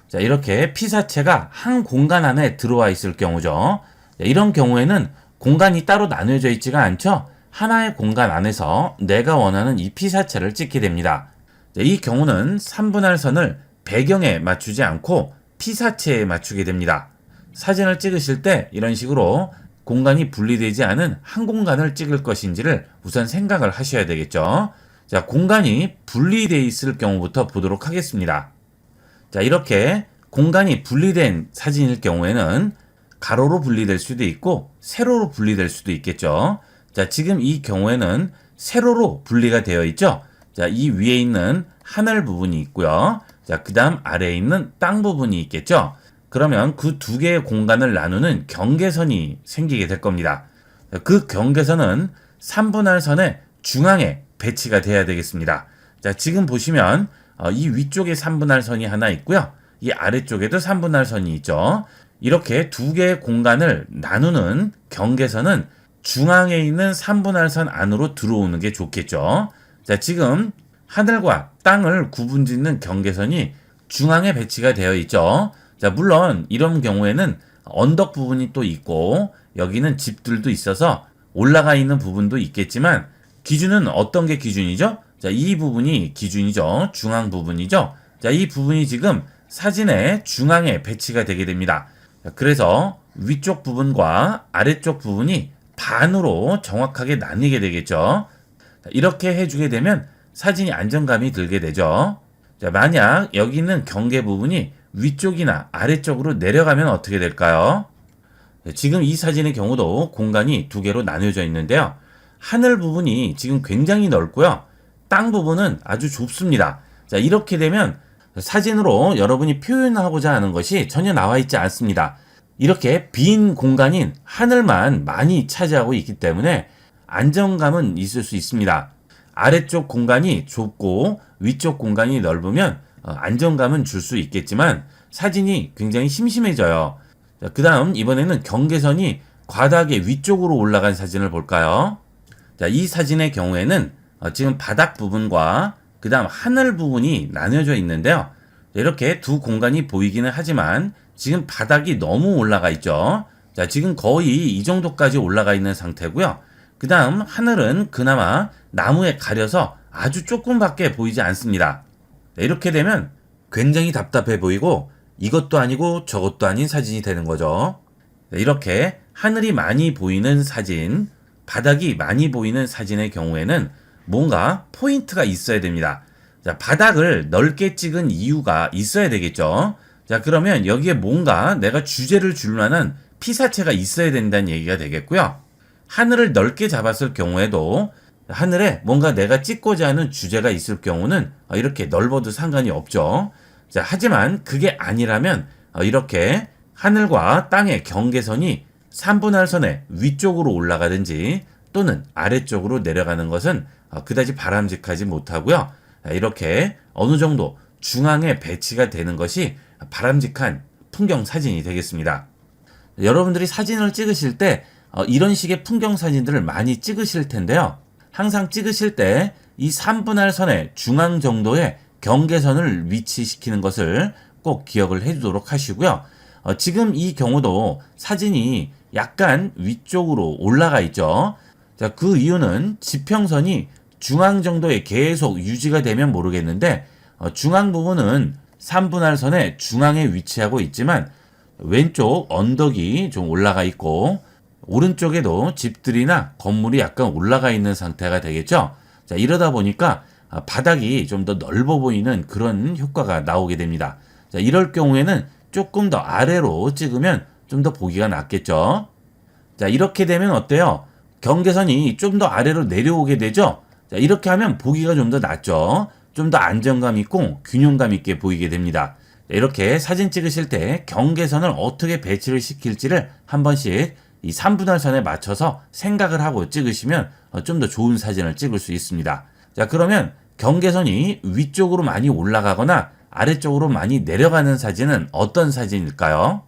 자, 이렇게 피사체가 한 공간 안에 들어와 있을 경우죠. 자, 이런 경우에는 공간이 따로 나누어져 있지가 않죠. 하나의 공간 안에서 내가 원하는 이 피사체를 찍게 됩니다. 자, 이 경우는 3분할선을 배경에 맞추지 않고 피사체에 맞추게 됩니다. 사진을 찍으실 때 이런 식으로 공간이 분리되지 않은 한 공간을 찍을 것인지를 우선 생각을 하셔야 되겠죠. 자, 공간이 분리되어 있을 경우부터 보도록 하겠습니다. 자, 이렇게 공간이 분리된 사진일 경우에는 가로로 분리될 수도 있고 세로로 분리될 수도 있겠죠. 자, 지금 이 경우에는 세로로 분리가 되어 있죠. 자, 이 위에 있는 하늘 부분이 있고요. 자, 그 다음 아래에 있는 땅 부분이 있겠죠. 그러면 그 두 개의 공간을 나누는 경계선이 생기게 될 겁니다. 그 경계선은 3분할선의 중앙에 배치가 돼야 되겠습니다. 자, 지금 보시면 이 위쪽에 3분할선이 하나 있고요. 이 아래쪽에도 3분할선이 있죠. 이렇게 두 개의 공간을 나누는 경계선은 중앙에 있는 3분할선 안으로 들어오는 게 좋겠죠. 자, 지금 하늘과 땅을 구분짓는 경계선이 중앙에 배치가 되어 있죠. 자, 물론 이런 경우에는 언덕 부분이 또 있고 여기는 집들도 있어서 올라가 있는 부분도 있겠지만 기준은 어떤 게 기준이죠? 자, 이 부분이 기준이죠. 중앙 부분이죠. 자, 이 부분이 지금 사진의 중앙에 배치가 되게 됩니다. 자, 그래서 위쪽 부분과 아래쪽 부분이 반으로 정확하게 나뉘게 되겠죠. 자, 이렇게 해주게 되면 사진이 안정감이 들게 되죠. 자, 만약 여기 있는 경계 부분이 위쪽이나 아래쪽으로 내려가면 어떻게 될까요? 지금 이 사진의 경우도 공간이 두 개로 나뉘어져 있는데요. 하늘 부분이 지금 굉장히 넓고요. 땅 부분은 아주 좁습니다. 자, 이렇게 되면 사진으로 여러분이 표현하고자 하는 것이 전혀 나와 있지 않습니다. 이렇게 빈 공간인 하늘만 많이 차지하고 있기 때문에 안정감은 있을 수 있습니다. 아래쪽 공간이 좁고 위쪽 공간이 넓으면 안정감은 줄 수 있겠지만 사진이 굉장히 심심해져요. 그 다음 이번에는 경계선이 과다하게 위쪽으로 올라간 사진을 볼까요? 자, 이 사진의 경우에는 지금 바닥 부분과 그 다음 하늘 부분이 나뉘어져 있는데요. 이렇게 두 공간이 보이기는 하지만 지금 바닥이 너무 올라가 있죠. 자, 지금 거의 이 정도까지 올라가 있는 상태고요. 그 다음 하늘은 그나마 나무에 가려서 아주 조금밖에 보이지 않습니다. 이렇게 되면 굉장히 답답해 보이고 이것도 아니고 저것도 아닌 사진이 되는 거죠. 이렇게 하늘이 많이 보이는 사진, 바닥이 많이 보이는 사진의 경우에는 뭔가 포인트가 있어야 됩니다. 자, 바닥을 넓게 찍은 이유가 있어야 되겠죠. 자, 그러면 여기에 뭔가 내가 주제를 줄 만한 피사체가 있어야 된다는 얘기가 되겠고요. 하늘을 넓게 잡았을 경우에도 하늘에 뭔가 내가 찍고자 하는 주제가 있을 경우는 이렇게 넓어도 상관이 없죠. 자, 하지만 그게 아니라면 이렇게 하늘과 땅의 경계선이 3분할선의 위쪽으로 올라가든지 또는 아래쪽으로 내려가는 것은 그다지 바람직하지 못하고요. 이렇게 어느 정도 중앙에 배치가 되는 것이 바람직한 풍경 사진이 되겠습니다. 여러분들이 사진을 찍으실 때 이런 식의 풍경 사진들을 많이 찍으실 텐데요. 항상 찍으실 때 이 3분할 선의 중앙 정도의 경계선을 위치시키는 것을 꼭 기억을 해두도록 하시고요. 지금 이 경우도 사진이 약간 위쪽으로 올라가 있죠. 자, 그 이유는 지평선이 중앙 정도에 계속 유지가 되면 모르겠는데 중앙 부분은 3분할 선의 중앙에 위치하고 있지만 왼쪽 언덕이 좀 올라가 있고 오른쪽에도 집들이나 건물이 약간 올라가 있는 상태가 되겠죠. 자, 이러다 보니까 바닥이 좀 더 넓어 보이는 그런 효과가 나오게 됩니다. 자, 이럴 경우에는 조금 더 아래로 찍으면 좀 더 보기가 낫겠죠. 자, 이렇게 되면 어때요? 경계선이 좀 더 아래로 내려오게 되죠. 자, 이렇게 하면 보기가 좀 더 낫죠. 좀 더 안정감 있고 균형감 있게 보이게 됩니다. 자, 이렇게 사진 찍으실 때 경계선을 어떻게 배치를 시킬지를 한 번씩 이 3분할 선에 맞춰서 생각을 하고 찍으시면 좀 더 좋은 사진을 찍을 수 있습니다. 자, 그러면 경계선이 위쪽으로 많이 올라가거나 아래쪽으로 많이 내려가는 사진은 어떤 사진일까요?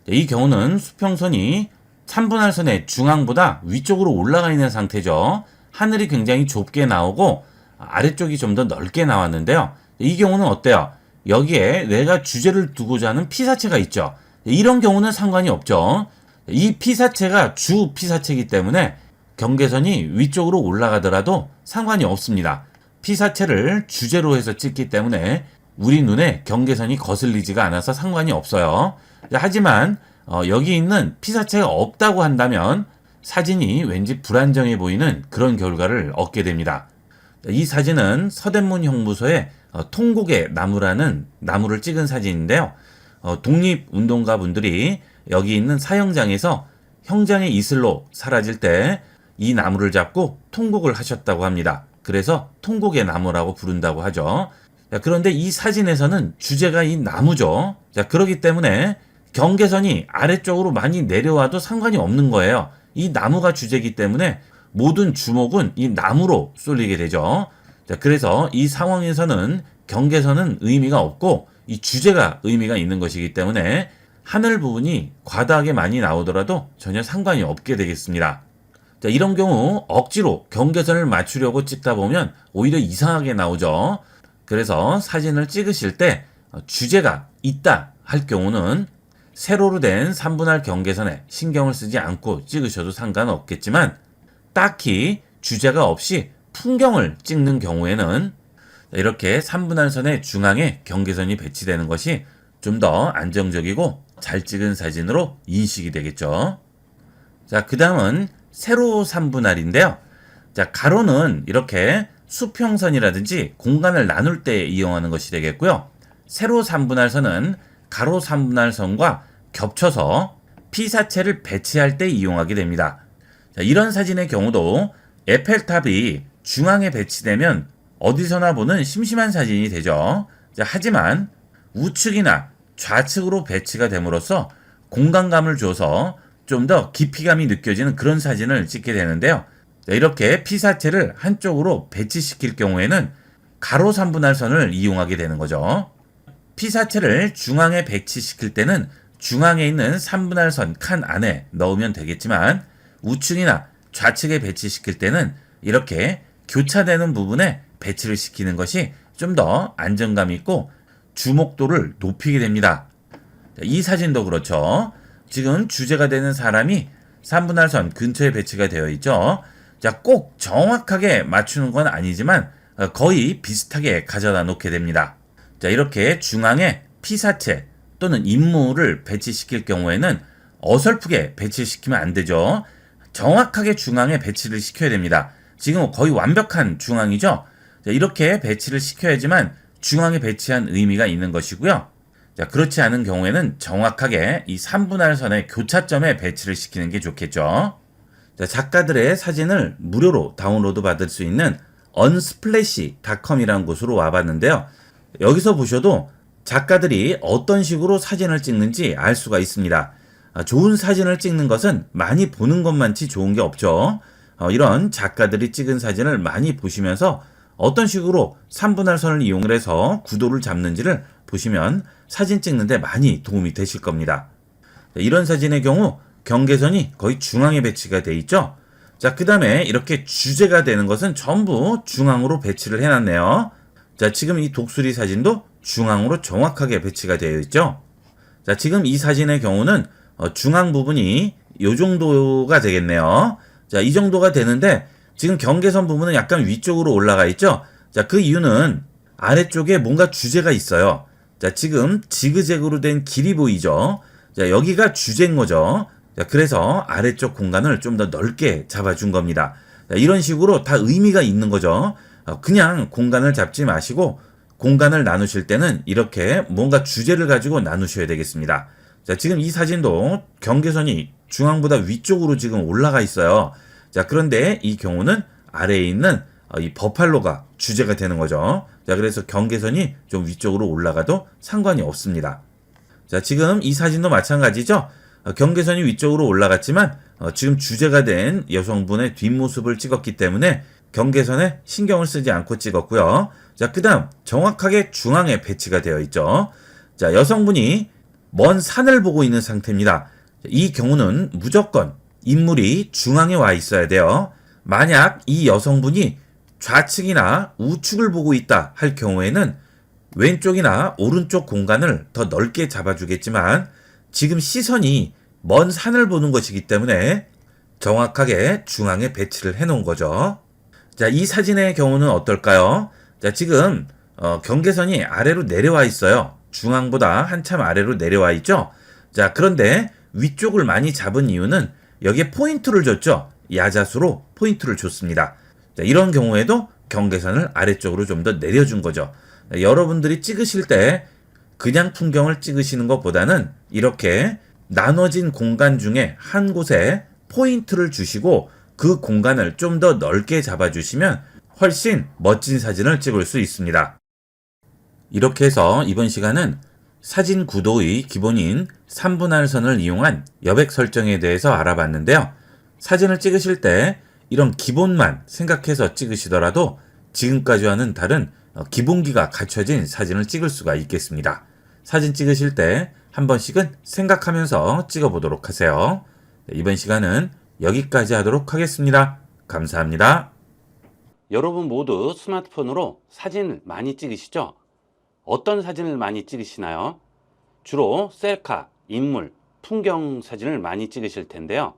이 경우는 수평선이 3분할 선의 중앙보다 위쪽으로 올라가 있는 상태죠. 하늘이 굉장히 좁게 나오고 아래쪽이 좀 더 넓게 나왔는데요. 이 경우는 어때요? 여기에 내가 주제를 두고자 하는 피사체가 있죠. 이런 경우는 상관이 없죠. 이 피사체가 주 피사체이기 때문에 경계선이 위쪽으로 올라가더라도 상관이 없습니다. 피사체를 주제로 해서 찍기 때문에 우리 눈에 경계선이 거슬리지가 않아서 상관이 없어요. 하지만 여기 있는 피사체가 없다고 한다면 사진이 왠지 불안정해 보이는 그런 결과를 얻게 됩니다. 이 사진은 서대문 형무소의 통곡의 나무라는 나무를 찍은 사진인데요. 독립운동가 분들이 여기 있는 사형장에서 형장의 이슬로 사라질 때 이 나무를 잡고 통곡을 하셨다고 합니다. 그래서 통곡의 나무라고 부른다고 하죠. 자, 그런데 이 사진에서는 주제가 이 나무죠. 자, 그렇기 때문에 경계선이 아래쪽으로 많이 내려와도 상관이 없는 거예요. 이 나무가 주제이기 때문에 모든 주목은 이 나무로 쏠리게 되죠. 자, 그래서 이 상황에서는 경계선은 의미가 없고 이 주제가 의미가 있는 것이기 때문에 하늘 부분이 과다하게 많이 나오더라도 전혀 상관이 없게 되겠습니다. 자, 이런 경우 억지로 경계선을 맞추려고 찍다 보면 오히려 이상하게 나오죠. 그래서 사진을 찍으실 때 주제가 있다 할 경우는 세로로 된 3분할 경계선에 신경을 쓰지 않고 찍으셔도 상관없겠지만 딱히 주제가 없이 풍경을 찍는 경우에는 이렇게 3분할 선의 중앙에 경계선이 배치되는 것이 좀 더 안정적이고 잘 찍은 사진으로 인식이 되겠죠. 자, 그 다음은 세로 3분할인데요. 자, 가로는 이렇게 수평선이라든지 공간을 나눌 때 이용하는 것이 되겠고요. 세로 3분할 선은 가로 3분할 선과 겹쳐서 피사체를 배치할 때 이용하게 됩니다. 자, 이런 사진의 경우도 에펠탑이 중앙에 배치되면 어디서나 보는 심심한 사진이 되죠. 자, 하지만 우측이나 좌측으로 배치가 됨으로써 공간감을 줘서 좀 더 깊이감이 느껴지는 그런 사진을 찍게 되는데요. 자, 이렇게 피사체를 한쪽으로 배치시킬 경우에는 가로 3분할 선을 이용하게 되는 거죠. 피사체를 중앙에 배치시킬 때는 중앙에 있는 3분할 선 칸 안에 넣으면 되겠지만 우측이나 좌측에 배치시킬 때는 이렇게 교차되는 부분에 배치를 시키는 것이 좀 더 안정감 있고 주목도를 높이게 됩니다. 자, 이 사진도 그렇죠. 지금 주제가 되는 사람이 3분할 선 근처에 배치가 되어 있죠. 자, 꼭 정확하게 맞추는 건 아니지만 거의 비슷하게 가져다 놓게 됩니다. 자, 이렇게 중앙에 피사체 또는 인물을 배치시킬 경우에는 어설프게 배치시키면 안 되죠. 정확하게 중앙에 배치를 시켜야 됩니다. 지금 거의 완벽한 중앙이죠. 자, 이렇게 배치를 시켜야지만 중앙에 배치한 의미가 있는 것이고요. 자, 그렇지 않은 경우에는 정확하게 이 3분할 선의 교차점에 배치를 시키는 게 좋겠죠. 자, 작가들의 사진을 무료로 다운로드 받을 수 있는 unsplash.com이라는 곳으로 와봤는데요. 여기서 보셔도 작가들이 어떤 식으로 사진을 찍는지 알 수가 있습니다. 좋은 사진을 찍는 것은 많이 보는 것만치 좋은 게 없죠. 이런 작가들이 찍은 사진을 많이 보시면서 어떤 식으로 3분할 선을 이용을 해서 구도를 잡는지를 보시면 사진 찍는데 많이 도움이 되실 겁니다. 이런 사진의 경우 경계선이 거의 중앙에 배치가 돼 있죠. 자, 그 다음에 이렇게 주제가 되는 것은 전부 중앙으로 배치를 해놨네요. 자, 지금 이 독수리 사진도 중앙으로 정확하게 배치가 되어 있죠. 자, 지금 이 사진의 경우는 중앙 부분이 이 정도가 되겠네요. 자, 이 정도가 되는데 지금 경계선 부분은 약간 위쪽으로 올라가 있죠. 자, 그 이유는 아래쪽에 뭔가 주제가 있어요. 자, 지금 지그재그로 된 길이 보이죠. 자, 여기가 주제인 거죠. 자, 그래서 아래쪽 공간을 좀 더 넓게 잡아준 겁니다. 자, 이런 식으로 다 의미가 있는 거죠. 그냥 공간을 잡지 마시고 공간을 나누실 때는 이렇게 뭔가 주제를 가지고 나누셔야 되겠습니다. 자, 지금 이 사진도 경계선이 중앙보다 위쪽으로 지금 올라가 있어요. 자, 그런데 이 경우는 아래에 있는 이 버팔로가 주제가 되는 거죠. 자, 그래서 경계선이 좀 위쪽으로 올라가도 상관이 없습니다. 자, 지금 이 사진도 마찬가지죠. 경계선이 위쪽으로 올라갔지만 지금 주제가 된 여성분의 뒷모습을 찍었기 때문에 경계선에 신경을 쓰지 않고 찍었고요. 자, 그 다음 정확하게 중앙에 배치가 되어 있죠. 자, 여성분이 먼 산을 보고 있는 상태입니다. 이 경우는 무조건 인물이 중앙에 와 있어야 돼요. 만약 이 여성분이 좌측이나 우측을 보고 있다 할 경우에는 왼쪽이나 오른쪽 공간을 더 넓게 잡아주겠지만 지금 시선이 먼 산을 보는 것이기 때문에 정확하게 중앙에 배치를 해 놓은 거죠. 자, 이 사진의 경우는 어떨까요? 자, 지금 경계선이 아래로 내려와 있어요. 중앙보다 한참 아래로 내려와 있죠. 자, 그런데 위쪽을 많이 잡은 이유는 여기에 포인트를 줬죠. 야자수로 포인트를 줬습니다. 자, 이런 경우에도 경계선을 아래쪽으로 좀 더 내려준 거죠. 자, 여러분들이 찍으실 때 그냥 풍경을 찍으시는 것보다는 이렇게 나눠진 공간 중에 한 곳에 포인트를 주시고 그 공간을 좀 더 넓게 잡아주시면 훨씬 멋진 사진을 찍을 수 있습니다. 이렇게 해서 이번 시간은 사진 구도의 기본인 3분할 선을 이용한 여백 설정에 대해서 알아봤는데요. 사진을 찍으실 때 이런 기본만 생각해서 찍으시더라도 지금까지와는 다른 기본기가 갖춰진 사진을 찍을 수가 있겠습니다. 사진 찍으실 때 한 번씩은 생각하면서 찍어보도록 하세요. 이번 시간은 여기까지 하도록 하겠습니다. 감사합니다. 여러분 모두 스마트폰으로 사진을 많이 찍으시죠? 어떤 사진을 많이 찍으시나요? 주로 셀카, 인물, 풍경 사진을 많이 찍으실 텐데요.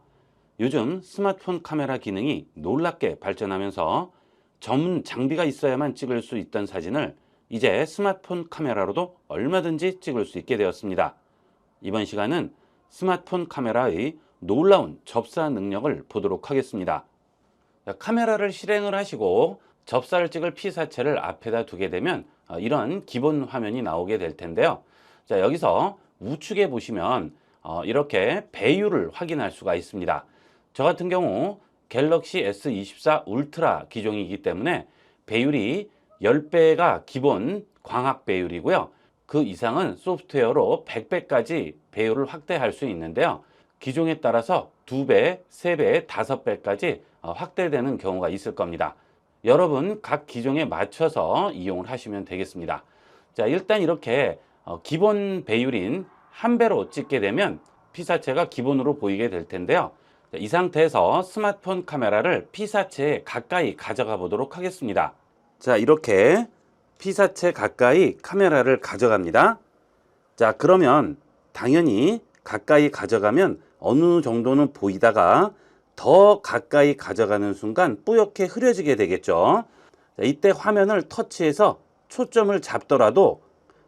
요즘 스마트폰 카메라 기능이 놀랍게 발전하면서 전문 장비가 있어야만 찍을 수 있던 사진을 이제 스마트폰 카메라로도 얼마든지 찍을 수 있게 되었습니다. 이번 시간은 스마트폰 카메라의 놀라운 접사 능력을 보도록 하겠습니다. 카메라를 실행을 하시고 접사를 찍을 피사체를 앞에다 두게 되면 이런 기본 화면이 나오게 될 텐데요. 자, 여기서 우측에 보시면 이렇게 배율을 확인할 수가 있습니다. 저 같은 경우 갤럭시 S24 울트라 기종이기 때문에 배율이 10배가 기본 광학 배율이고요. 그 이상은 소프트웨어로 100배까지 배율을 확대할 수 있는데요. 기종에 따라서 2배, 3배, 5배까지 확대되는 경우가 있을 겁니다. 여러분 각 기종에 맞춰서 이용을 하시면 되겠습니다. 자, 일단 이렇게 기본 배율인 1배로 찍게 되면 피사체가 기본으로 보이게 될 텐데요. 자, 이 상태에서 스마트폰 카메라를 피사체에 가까이 가져가 보도록 하겠습니다. 자, 이렇게 피사체 가까이 카메라를 가져갑니다. 자, 그러면 당연히 가까이 가져가면 어느 정도는 보이다가 더 가까이 가져가는 순간 뿌옇게 흐려지게 되겠죠. 자, 이때 화면을 터치해서 초점을 잡더라도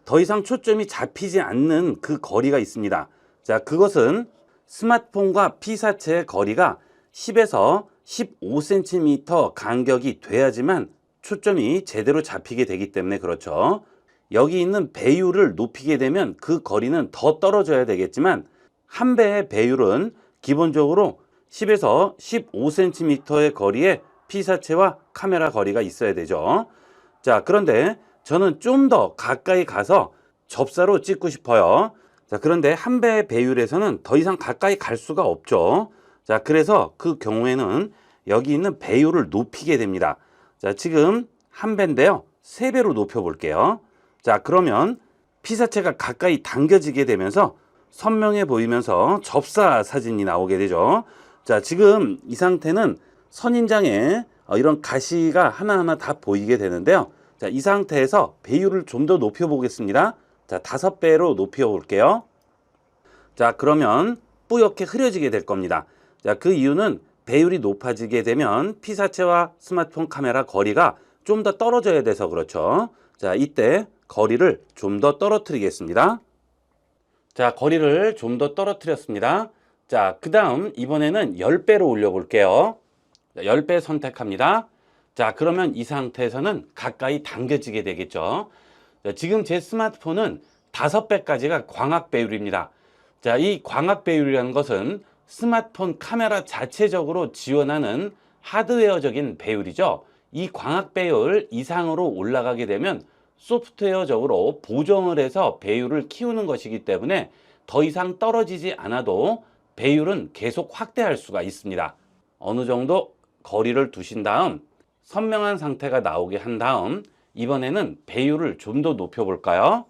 더 이상 초점이 잡히지 않는 그 거리가 있습니다. 자, 그것은 스마트폰과 피사체의 거리가 10에서 15cm 간격이 돼야지만 초점이 제대로 잡히게 되기 때문에 그렇죠. 여기 있는 배율을 높이게 되면 그 거리는 더 떨어져야 되겠지만 1배의 배율은 기본적으로 10에서 15cm의 거리에 피사체와 카메라 거리가 있어야 되죠. 자, 그런데 저는 좀 더 가까이 가서 접사로 찍고 싶어요. 자, 그런데 한 배의 배율에서는 더 이상 가까이 갈 수가 없죠. 자, 그래서 그 경우에는 여기 있는 배율을 높이게 됩니다. 자, 지금 한 배인데요. 3배로 높여 볼게요. 자, 그러면 피사체가 가까이 당겨지게 되면서 선명해 보이면서 접사 사진이 나오게 되죠. 자, 지금 이 상태는 선인장에 이런 가시가 하나하나 다 보이게 되는데요. 자, 이 상태에서 배율을 좀 더 높여 보겠습니다. 자, 5배로 높여 볼게요. 자, 그러면 뿌옇게 흐려지게 될 겁니다. 자, 그 이유는 배율이 높아지게 되면 피사체와 스마트폰 카메라 거리가 좀 더 떨어져야 돼서 그렇죠. 자, 이때 거리를 좀 더 떨어뜨리겠습니다. 자, 거리를 좀 더 떨어뜨렸습니다. 자, 그 다음 이번에는 10배로 올려볼게요. 10배 선택합니다. 자, 그러면 이 상태에서는 가까이 당겨지게 되겠죠. 자, 지금 제 스마트폰은 5배까지가 광학 배율입니다. 자, 이 광학 배율이라는 것은 스마트폰 카메라 자체적으로 지원하는 하드웨어적인 배율이죠. 이 광학 배율 이상으로 올라가게 되면 소프트웨어적으로 보정을 해서 배율을 키우는 것이기 때문에 더 이상 떨어지지 않아도 배율은 계속 확대할 수가 있습니다. 어느 정도 거리를 두신 다음 선명한 상태가 나오게 한 다음 이번에는 배율을 좀 더 높여 볼까요?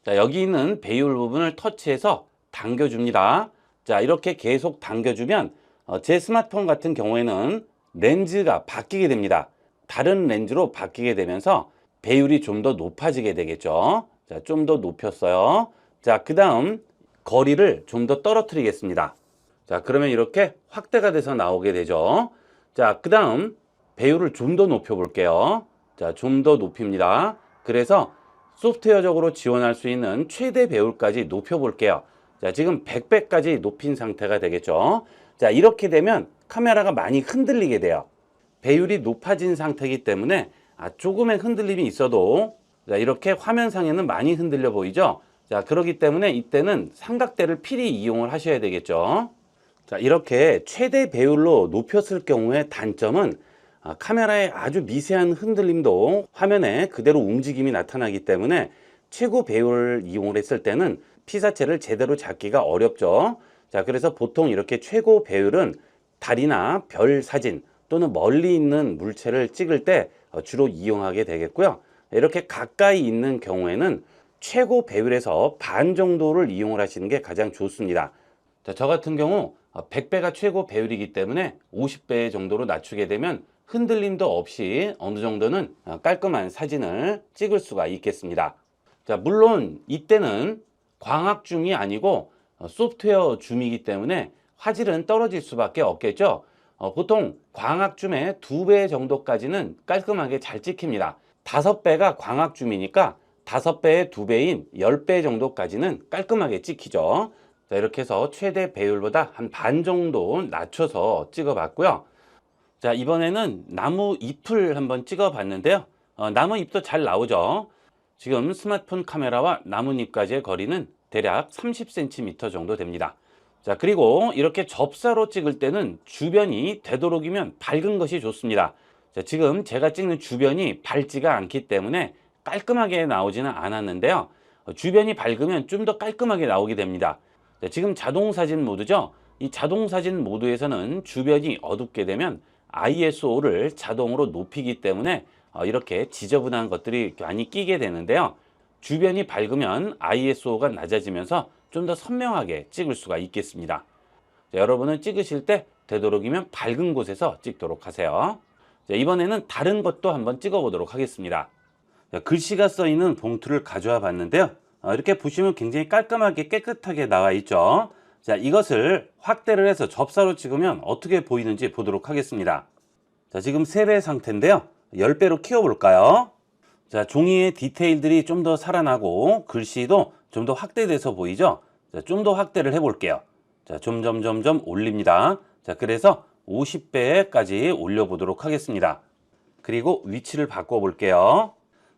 자, 여기 있는 배율 부분을 터치해서 당겨줍니다. 자, 이렇게 계속 당겨주면 제 스마트폰 같은 경우에는 렌즈가 바뀌게 됩니다. 다른 렌즈로 바뀌게 되면서 배율이 좀 더 높아지게 되겠죠. 자, 좀 더 높였어요. 자, 그 다음 거리를 좀 더 떨어뜨리겠습니다. 자, 그러면 이렇게 확대가 돼서 나오게 되죠. 자, 그 다음 배율을 좀 더 높여 볼게요. 자, 좀 더 높입니다. 그래서 소프트웨어적으로 지원할 수 있는 최대 배율까지 높여 볼게요. 자, 지금 100배까지 높인 상태가 되겠죠. 자, 이렇게 되면 카메라가 많이 흔들리게 돼요. 배율이 높아진 상태이기 때문에 조금의 흔들림이 있어도 자, 이렇게 화면상에는 많이 흔들려 보이죠. 자, 그렇기 때문에 이때는 삼각대를 필히 이용을 하셔야 되겠죠. 자, 이렇게 최대 배율로 높였을 경우의 단점은 카메라의 아주 미세한 흔들림도 화면에 그대로 움직임이 나타나기 때문에 최고 배율을 이용을 했을 때는 피사체를 제대로 잡기가 어렵죠. 자, 그래서 보통 이렇게 최고 배율은 달이나 별 사진 또는 멀리 있는 물체를 찍을 때 주로 이용하게 되겠고요. 이렇게 가까이 있는 경우에는 최고 배율에서 반 정도를 이용을 하시는 게 가장 좋습니다. 자, 저 같은 경우 100배가 최고 배율이기 때문에 50배 정도로 낮추게 되면 흔들림도 없이 어느 정도는 깔끔한 사진을 찍을 수가 있겠습니다. 자, 물론 이때는 광학 줌이 아니고 소프트웨어 줌이기 때문에 화질은 떨어질 수밖에 없겠죠. 보통 광학 줌의 2배 정도까지는 깔끔하게 잘 찍힙니다. 5배가 광학 줌이니까 5배의 2배인 10배 정도까지는 깔끔하게 찍히죠. 자, 이렇게 해서 최대 배율보다 한 반 정도 낮춰서 찍어 봤고요. 자, 이번에는 나무 잎을 한번 찍어 봤는데요. 나무 잎도 잘 나오죠. 지금 스마트폰 카메라와 나뭇잎까지의 거리는 대략 30cm 정도 됩니다. 자, 그리고 이렇게 접사로 찍을 때는 주변이 되도록이면 밝은 것이 좋습니다. 자, 지금 제가 찍는 주변이 밝지가 않기 때문에 깔끔하게 나오지는 않았는데요. 주변이 밝으면 좀 더 깔끔하게 나오게 됩니다. 자, 지금 자동사진 모드죠. 이 자동사진 모드에서는 주변이 어둡게 되면 ISO를 자동으로 높이기 때문에 이렇게 지저분한 것들이 많이 끼게 되는데요. 주변이 밝으면 ISO가 낮아지면서 좀 더 선명하게 찍을 수가 있겠습니다. 자, 여러분은 찍으실 때 되도록이면 밝은 곳에서 찍도록 하세요. 자, 이번에는 다른 것도 한번 찍어 보도록 하겠습니다. 자, 글씨가 써 있는 봉투를 가져와 봤는데요. 이렇게 보시면 굉장히 깔끔하게 깨끗하게 나와 있죠. 자, 이것을 확대를 해서 접사로 찍으면 어떻게 보이는지 보도록 하겠습니다. 자, 지금 3배 상태인데요. 10배로 키워 볼까요? 자, 종이의 디테일들이 좀 더 살아나고 글씨도 좀 더 확대돼서 보이죠? 자, 좀 더 확대를 해 볼게요. 자, 점점 올립니다. 자, 그래서 50배까지 올려 보도록 하겠습니다. 그리고 위치를 바꿔 볼게요.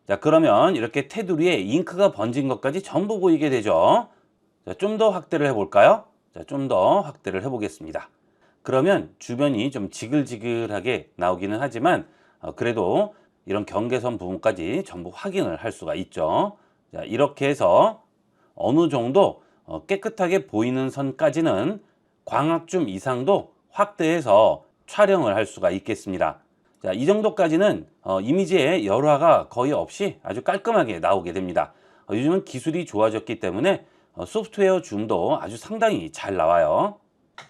자, 그러면 이렇게 테두리에 잉크가 번진 것까지 전부 보이게 되죠. 자, 좀 더 확대를 해 볼까요? 자, 좀 더 확대를 해 보겠습니다. 그러면 주변이 좀 지글지글하게 나오기는 하지만 그래도 이런 경계선 부분까지 전부 확인을 할 수가 있죠. 자, 이렇게 해서 어느 정도 깨끗하게 보이는 선까지는 광학줌 이상도 확대해서 촬영을 할 수가 있겠습니다. 자, 이 정도까지는 이미지에 열화가 거의 없이 아주 깔끔하게 나오게 됩니다. 요즘은 기술이 좋아졌기 때문에 소프트웨어 줌도 아주 상당히 잘 나와요.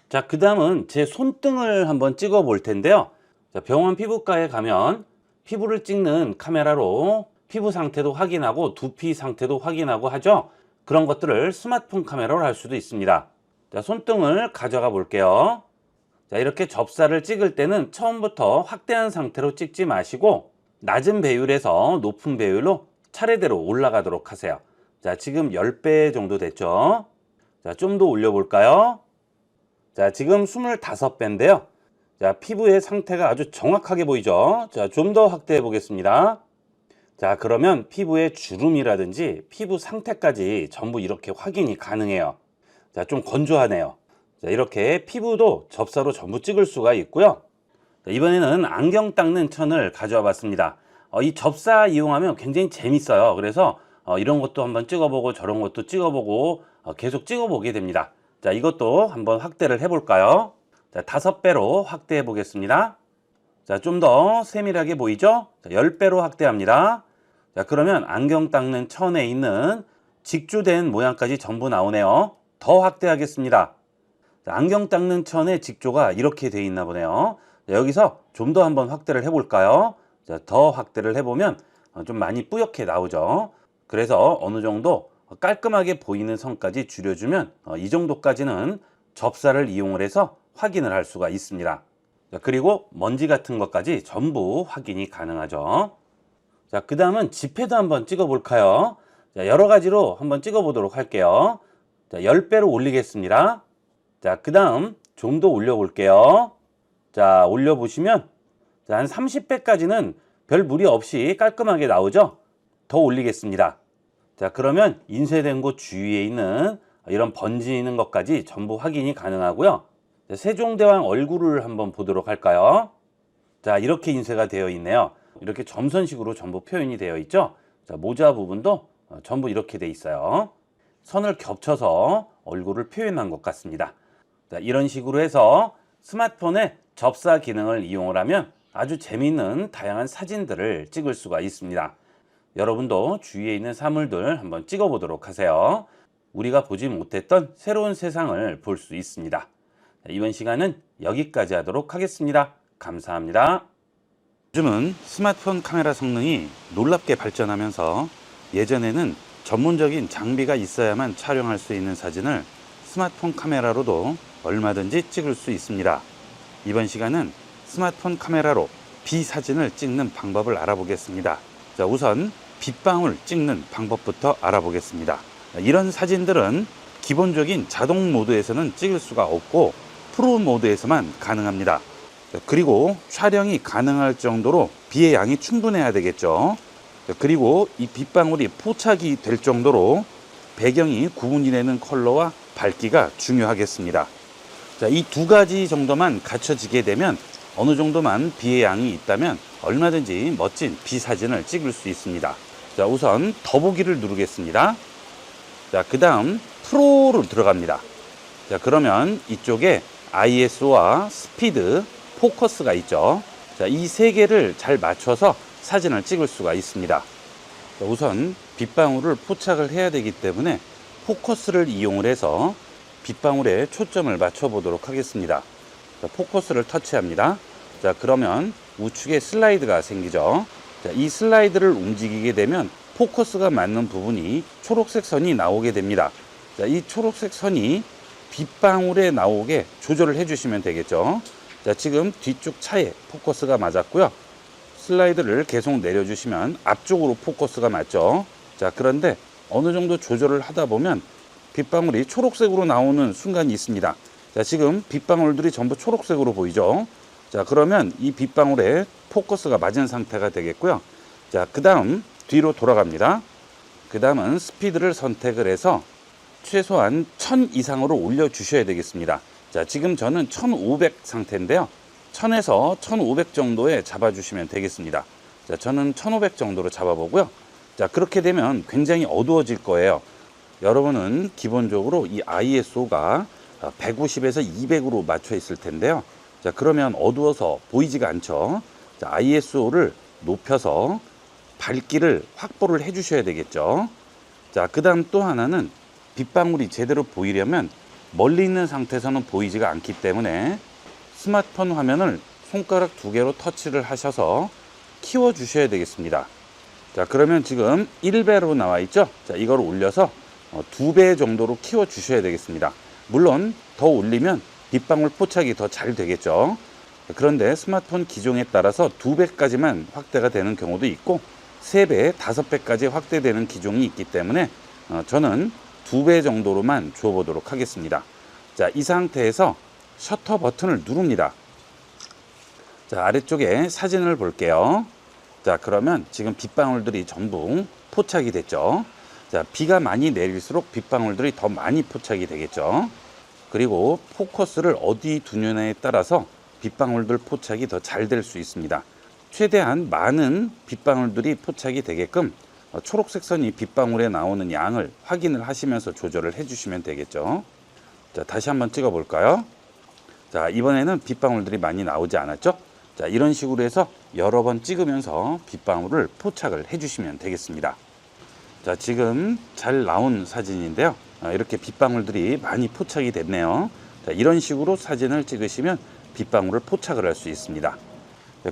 자, 그 다음은 제 손등을 한번 찍어 볼 텐데요. 자, 병원 피부과에 가면 피부를 찍는 카메라로 피부 상태도 확인하고 두피 상태도 확인하고 하죠. 그런 것들을 스마트폰 카메라로 할 수도 있습니다. 자, 손등을 가져가 볼게요. 자, 이렇게 접사를 찍을 때는 처음부터 확대한 상태로 찍지 마시고 낮은 배율에서 높은 배율로 차례대로 올라가도록 하세요. 자, 지금 10배 정도 됐죠. 자, 좀 더 올려볼까요? 자, 지금 25배인데요. 자, 피부의 상태가 아주 정확하게 보이죠? 자, 좀 더 확대해 보겠습니다. 자, 그러면 피부의 주름이라든지 피부 상태까지 전부 이렇게 확인이 가능해요. 자, 좀 건조하네요. 자, 이렇게 피부도 접사로 전부 찍을 수가 있고요. 자, 이번에는 안경 닦는 천을 가져와 봤습니다. 이 접사 이용하면 굉장히 재밌어요. 그래서 이런 것도 한번 찍어보고 저런 것도 찍어보고 계속 찍어보게 됩니다. 자, 이것도 한번 확대를 해볼까요? 자, 5배로 확대해 보겠습니다. 자, 좀 더 세밀하게 보이죠? 자, 10배로 확대합니다. 자, 그러면 안경 닦는 천에 있는 직조된 모양까지 전부 나오네요. 더 확대하겠습니다. 자, 안경 닦는 천의 직조가 이렇게 돼 있나 보네요. 자, 여기서 좀 더 한번 확대를 해볼까요? 자, 더 확대를 해보면 좀 많이 뿌옇게 나오죠. 그래서 어느 정도 깔끔하게 보이는 선까지 줄여주면 이 정도까지는 접사를 이용을 해서 확인을 할 수가 있습니다. 자, 그리고 먼지 같은 것까지 전부 확인이 가능하죠. 자, 그 다음은 지폐도 한번 찍어 볼까요? 자, 여러 가지로 한번 찍어 보도록 할게요. 자, 10배로 올리겠습니다. 자, 그 다음 좀 더 올려 볼게요. 자, 올려 보시면 한 30배까지는 별 무리 없이 깔끔하게 나오죠. 더 올리겠습니다. 자, 그러면 인쇄된 곳 주위에 있는 이런 번지는 것까지 전부 확인이 가능하고요. 자, 세종대왕 얼굴을 한번 보도록 할까요? 자, 이렇게 인쇄가 되어 있네요. 이렇게 점선식으로 전부 표현이 되어 있죠. 자, 모자 부분도 전부 이렇게 돼 있어요. 선을 겹쳐서 얼굴을 표현한 것 같습니다. 자, 이런 식으로 해서 스마트폰의 접사 기능을 이용을 하면 아주 재미있는 다양한 사진들을 찍을 수가 있습니다. 여러분도 주위에 있는 사물들 한번 찍어 보도록 하세요. 우리가 보지 못했던 새로운 세상을 볼 수 있습니다. 자, 이번 시간은 여기까지 하도록 하겠습니다. 감사합니다. 요즘은 스마트폰 카메라 성능이 놀랍게 발전하면서 예전에는 전문적인 장비가 있어야만 촬영할 수 있는 사진을 스마트폰 카메라로도 얼마든지 찍을 수 있습니다. 이번 시간은 스마트폰 카메라로 비 사진을 찍는 방법을 알아보겠습니다. 자, 우선 빗방울 찍는 방법부터 알아보겠습니다. 이런 사진들은 기본적인 자동 모드에서는 찍을 수가 없고 프로 모드에서만 가능합니다. 그리고 촬영이 가능할 정도로 비의 양이 충분해야 되겠죠. 그리고 이 빗방울이 포착이 될 정도로 배경이 구분이 되는 컬러와 밝기가 중요하겠습니다. 자, 이 두 가지 정도만 갖춰지게 되면 어느 정도만 비의 양이 있다면 얼마든지 멋진 비 사진을 찍을 수 있습니다. 자, 우선 더보기를 누르겠습니다. 자, 그 다음 프로로 들어갑니다. 자, 그러면 이쪽에 ISO와 스피드, 포커스가 있죠. 자, 이 세 개를 잘 맞춰서 사진을 찍을 수가 있습니다. 자, 우선 빗방울을 포착을 해야 되기 때문에 포커스를 이용을 해서 빗방울에 초점을 맞춰 보도록 하겠습니다. 자, 포커스를 터치합니다. 자, 그러면 우측에 슬라이드가 생기죠. 자, 이 슬라이드를 움직이게 되면 포커스가 맞는 부분이 초록색 선이 나오게 됩니다. 자, 이 초록색 선이 빗방울에 나오게 조절을 해주시면 되겠죠. 자, 지금 뒤쪽 차에 포커스가 맞았고요. 슬라이드를 계속 내려주시면 앞쪽으로 포커스가 맞죠. 자, 그런데 어느 정도 조절을 하다 보면 빗방울이 초록색으로 나오는 순간이 있습니다. 자, 지금 빗방울들이 전부 초록색으로 보이죠. 자, 그러면 이 빗방울에 포커스가 맞은 상태가 되겠고요. 자, 그 다음 뒤로 돌아갑니다. 그 다음은 스피드를 선택을 해서 최소한 1000 이상으로 올려 주셔야 되겠습니다. 자, 지금 저는 1500 상태인데요. 1000에서 1500 정도에 잡아주시면 되겠습니다. 자, 저는 1500 정도로 잡아보고요. 자, 그렇게 되면 굉장히 어두워질 거예요. 여러분은 기본적으로 이 ISO가 150에서 200으로 맞춰 있을 텐데요. 자, 그러면 어두워서 보이지가 않죠. 자, ISO를 높여서 밝기를 확보를 해 주셔야 되겠죠. 자, 그 다음 또 하나는 빗방울이 제대로 보이려면 멀리 있는 상태에서는 보이지가 않기 때문에 스마트폰 화면을 손가락 2개로 터치를 하셔서 키워 주셔야 되겠습니다. 자, 그러면 지금 1배로 나와 있죠. 자, 이걸 올려서 2배 정도로 키워 주셔야 되겠습니다. 물론 더 올리면 빗방울 포착이 더 잘 되겠죠. 그런데 스마트폰 기종에 따라서 2배까지만 확대가 되는 경우도 있고 3배, 5배까지 확대되는 기종이 있기 때문에 저는 2배 정도로만 주어 보도록 하겠습니다. 자, 이 상태에서 셔터 버튼을 누릅니다. 자, 아래쪽에 사진을 볼게요. 자, 그러면 지금 빗방울들이 전부 포착이 됐죠. 자, 비가 많이 내릴수록 빗방울들이 더 많이 포착이 되겠죠. 그리고 포커스를 어디 두느냐에 따라서 빗방울들 포착이 더 잘 될 수 있습니다. 최대한 많은 빗방울들이 포착이 되게끔 초록색 선이 빗방울에 나오는 양을 확인을 하시면서 조절을 해주시면 되겠죠. 자, 다시 한번 찍어 볼까요? 자, 이번에는 빗방울들이 많이 나오지 않았죠? 자, 이런 식으로 해서 여러 번 찍으면서 빗방울을 포착을 해주시면 되겠습니다. 자, 지금 잘 나온 사진인데요. 이렇게 빗방울들이 많이 포착이 됐네요. 자, 이런 식으로 사진을 찍으시면 빗방울을 포착을 할 수 있습니다.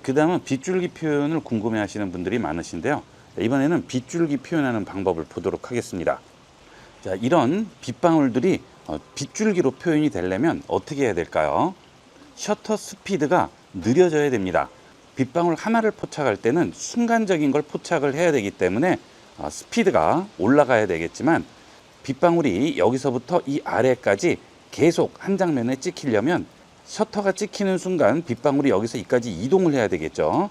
그 다음은 빗줄기 표현을 궁금해 하시는 분들이 많으신데요. 자, 이번에는 빗줄기 표현하는 방법을 보도록 하겠습니다. 자, 이런 빗방울들이 빗줄기로 표현이 되려면 어떻게 해야 될까요? 셔터 스피드가 느려져야 됩니다. 빗방울 하나를 포착할 때는 순간적인 걸 포착을 해야 되기 때문에 스피드가 올라가야 되겠지만 빗방울이 여기서부터 이 아래까지 계속 한 장면에 찍히려면 셔터가 찍히는 순간 빗방울이 여기서 이까지 이동을 해야 되겠죠.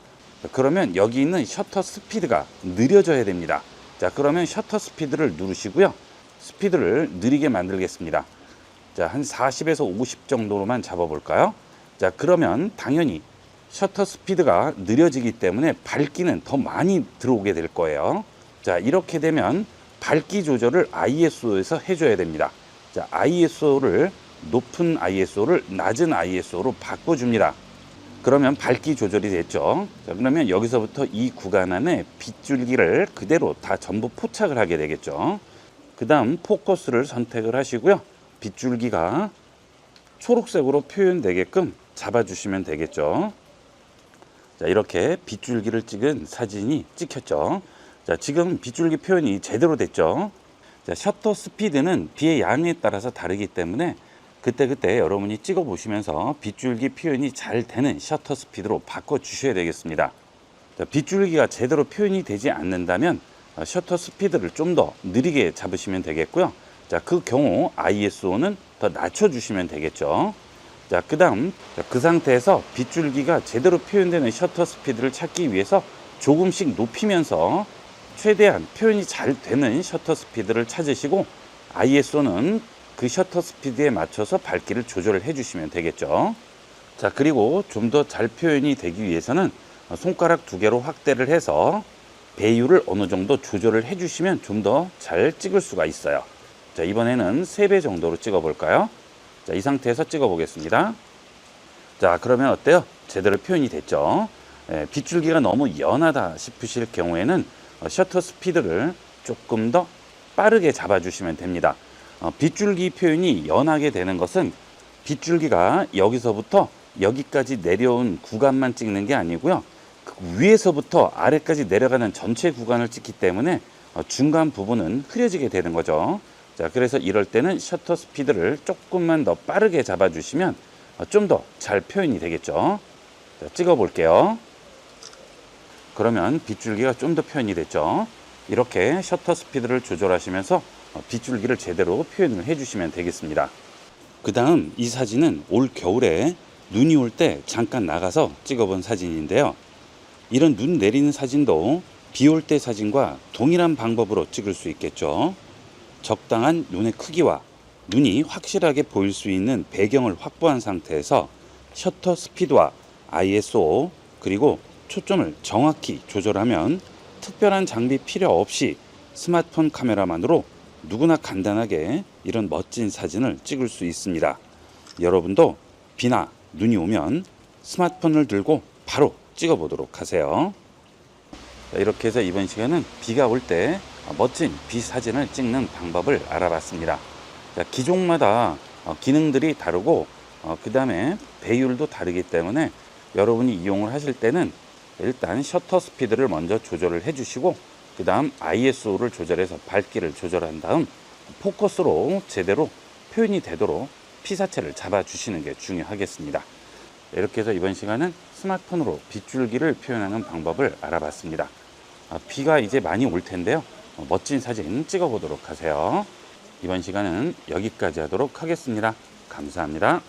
그러면 여기 있는 셔터 스피드가 느려져야 됩니다. 자, 그러면 셔터 스피드를 누르시고요. 스피드를 느리게 만들겠습니다. 자, 한 40에서 50 정도로만 잡아볼까요? 자, 그러면 당연히 셔터 스피드가 느려지기 때문에 밝기는 더 많이 들어오게 될 거예요. 자, 이렇게 되면 밝기 조절을 ISO에서 해줘야 됩니다. 자, ISO를 높은 ISO를 낮은 ISO로 바꿔줍니다. 그러면 밝기 조절이 됐죠. 자, 그러면 여기서부터 이 구간 안에 빗줄기를 그대로 다 전부 포착을 하게 되겠죠. 그 다음 포커스를 선택을 하시고요. 빗줄기가 초록색으로 표현되게끔 잡아주시면 되겠죠. 자, 이렇게 빗줄기를 찍은 사진이 찍혔죠. 자, 지금 빗줄기 표현이 제대로 됐죠. 자, 셔터 스피드는 비의 양에 따라서 다르기 때문에 그때그때 여러분이 찍어 보시면서 빗줄기 표현이 잘 되는 셔터 스피드로 바꿔 주셔야 되겠습니다. 자, 빗줄기가 제대로 표현이 되지 않는다면 셔터 스피드를 좀 더 느리게 잡으시면 되겠고요. 자, 그 경우 ISO는 더 낮춰 주시면 되겠죠. 자, 그 다음 그 상태에서 빗줄기가 제대로 표현되는 셔터 스피드를 찾기 위해서 조금씩 높이면서 최대한 표현이 잘 되는 셔터 스피드를 찾으시고 ISO는 그 셔터 스피드에 맞춰서 밝기를 조절을 해주시면 되겠죠. 자, 그리고 좀 더 잘 표현이 되기 위해서는 손가락 2개로 확대를 해서 배율을 어느 정도 조절을 해주시면 좀 더 잘 찍을 수가 있어요. 자, 이번에는 3배 정도로 찍어 볼까요? 자, 이 상태에서 찍어 보겠습니다. 자, 그러면 어때요? 제대로 표현이 됐죠. 빗줄기가 너무 연하다 싶으실 경우에는 셔터 스피드를 조금 더 빠르게 잡아주시면 됩니다. 빗줄기 표현이 연하게 되는 것은 빗줄기가 여기서부터 여기까지 내려온 구간만 찍는 게 아니고요. 그 위에서부터 아래까지 내려가는 전체 구간을 찍기 때문에 중간 부분은 흐려지게 되는 거죠. 자, 그래서 이럴 때는 셔터 스피드를 조금만 더 빠르게 잡아주시면 좀 더 잘 표현이 되겠죠. 자, 찍어 볼게요. 그러면 빗줄기가 좀 더 표현이 됐죠. 이렇게 셔터 스피드를 조절하시면서 빗줄기를 제대로 표현을 해주시면 되겠습니다. 그 다음 이 사진은 올 겨울에 눈이 올 때 잠깐 나가서 찍어본 사진인데요. 이런 눈 내리는 사진도 비 올 때 사진과 동일한 방법으로 찍을 수 있겠죠. 적당한 눈의 크기와 눈이 확실하게 보일 수 있는 배경을 확보한 상태에서 셔터 스피드와 ISO 그리고 초점을 정확히 조절하면 특별한 장비 필요 없이 스마트폰 카메라만으로 누구나 간단하게 이런 멋진 사진을 찍을 수 있습니다. 여러분도 비나 눈이 오면 스마트폰을 들고 바로 찍어 보도록 하세요. 이렇게 해서 이번 시간은 비가 올 때 멋진 비 사진을 찍는 방법을 알아봤습니다. 기종마다 기능들이 다르고 그 다음에 배율도 다르기 때문에 여러분이 이용을 하실 때는 일단 셔터 스피드를 먼저 조절을 해 주시고 그 다음 ISO를 조절해서 밝기를 조절한 다음 포커스로 제대로 표현이 되도록 피사체를 잡아 주시는 게 중요하겠습니다. 이렇게 해서 이번 시간은 스마트폰으로 빗줄기를 표현하는 방법을 알아봤습니다. 비가 이제 많이 올 텐데요. 멋진 사진 찍어 보도록 하세요. 이번 시간은 여기까지 하도록 하겠습니다. 감사합니다.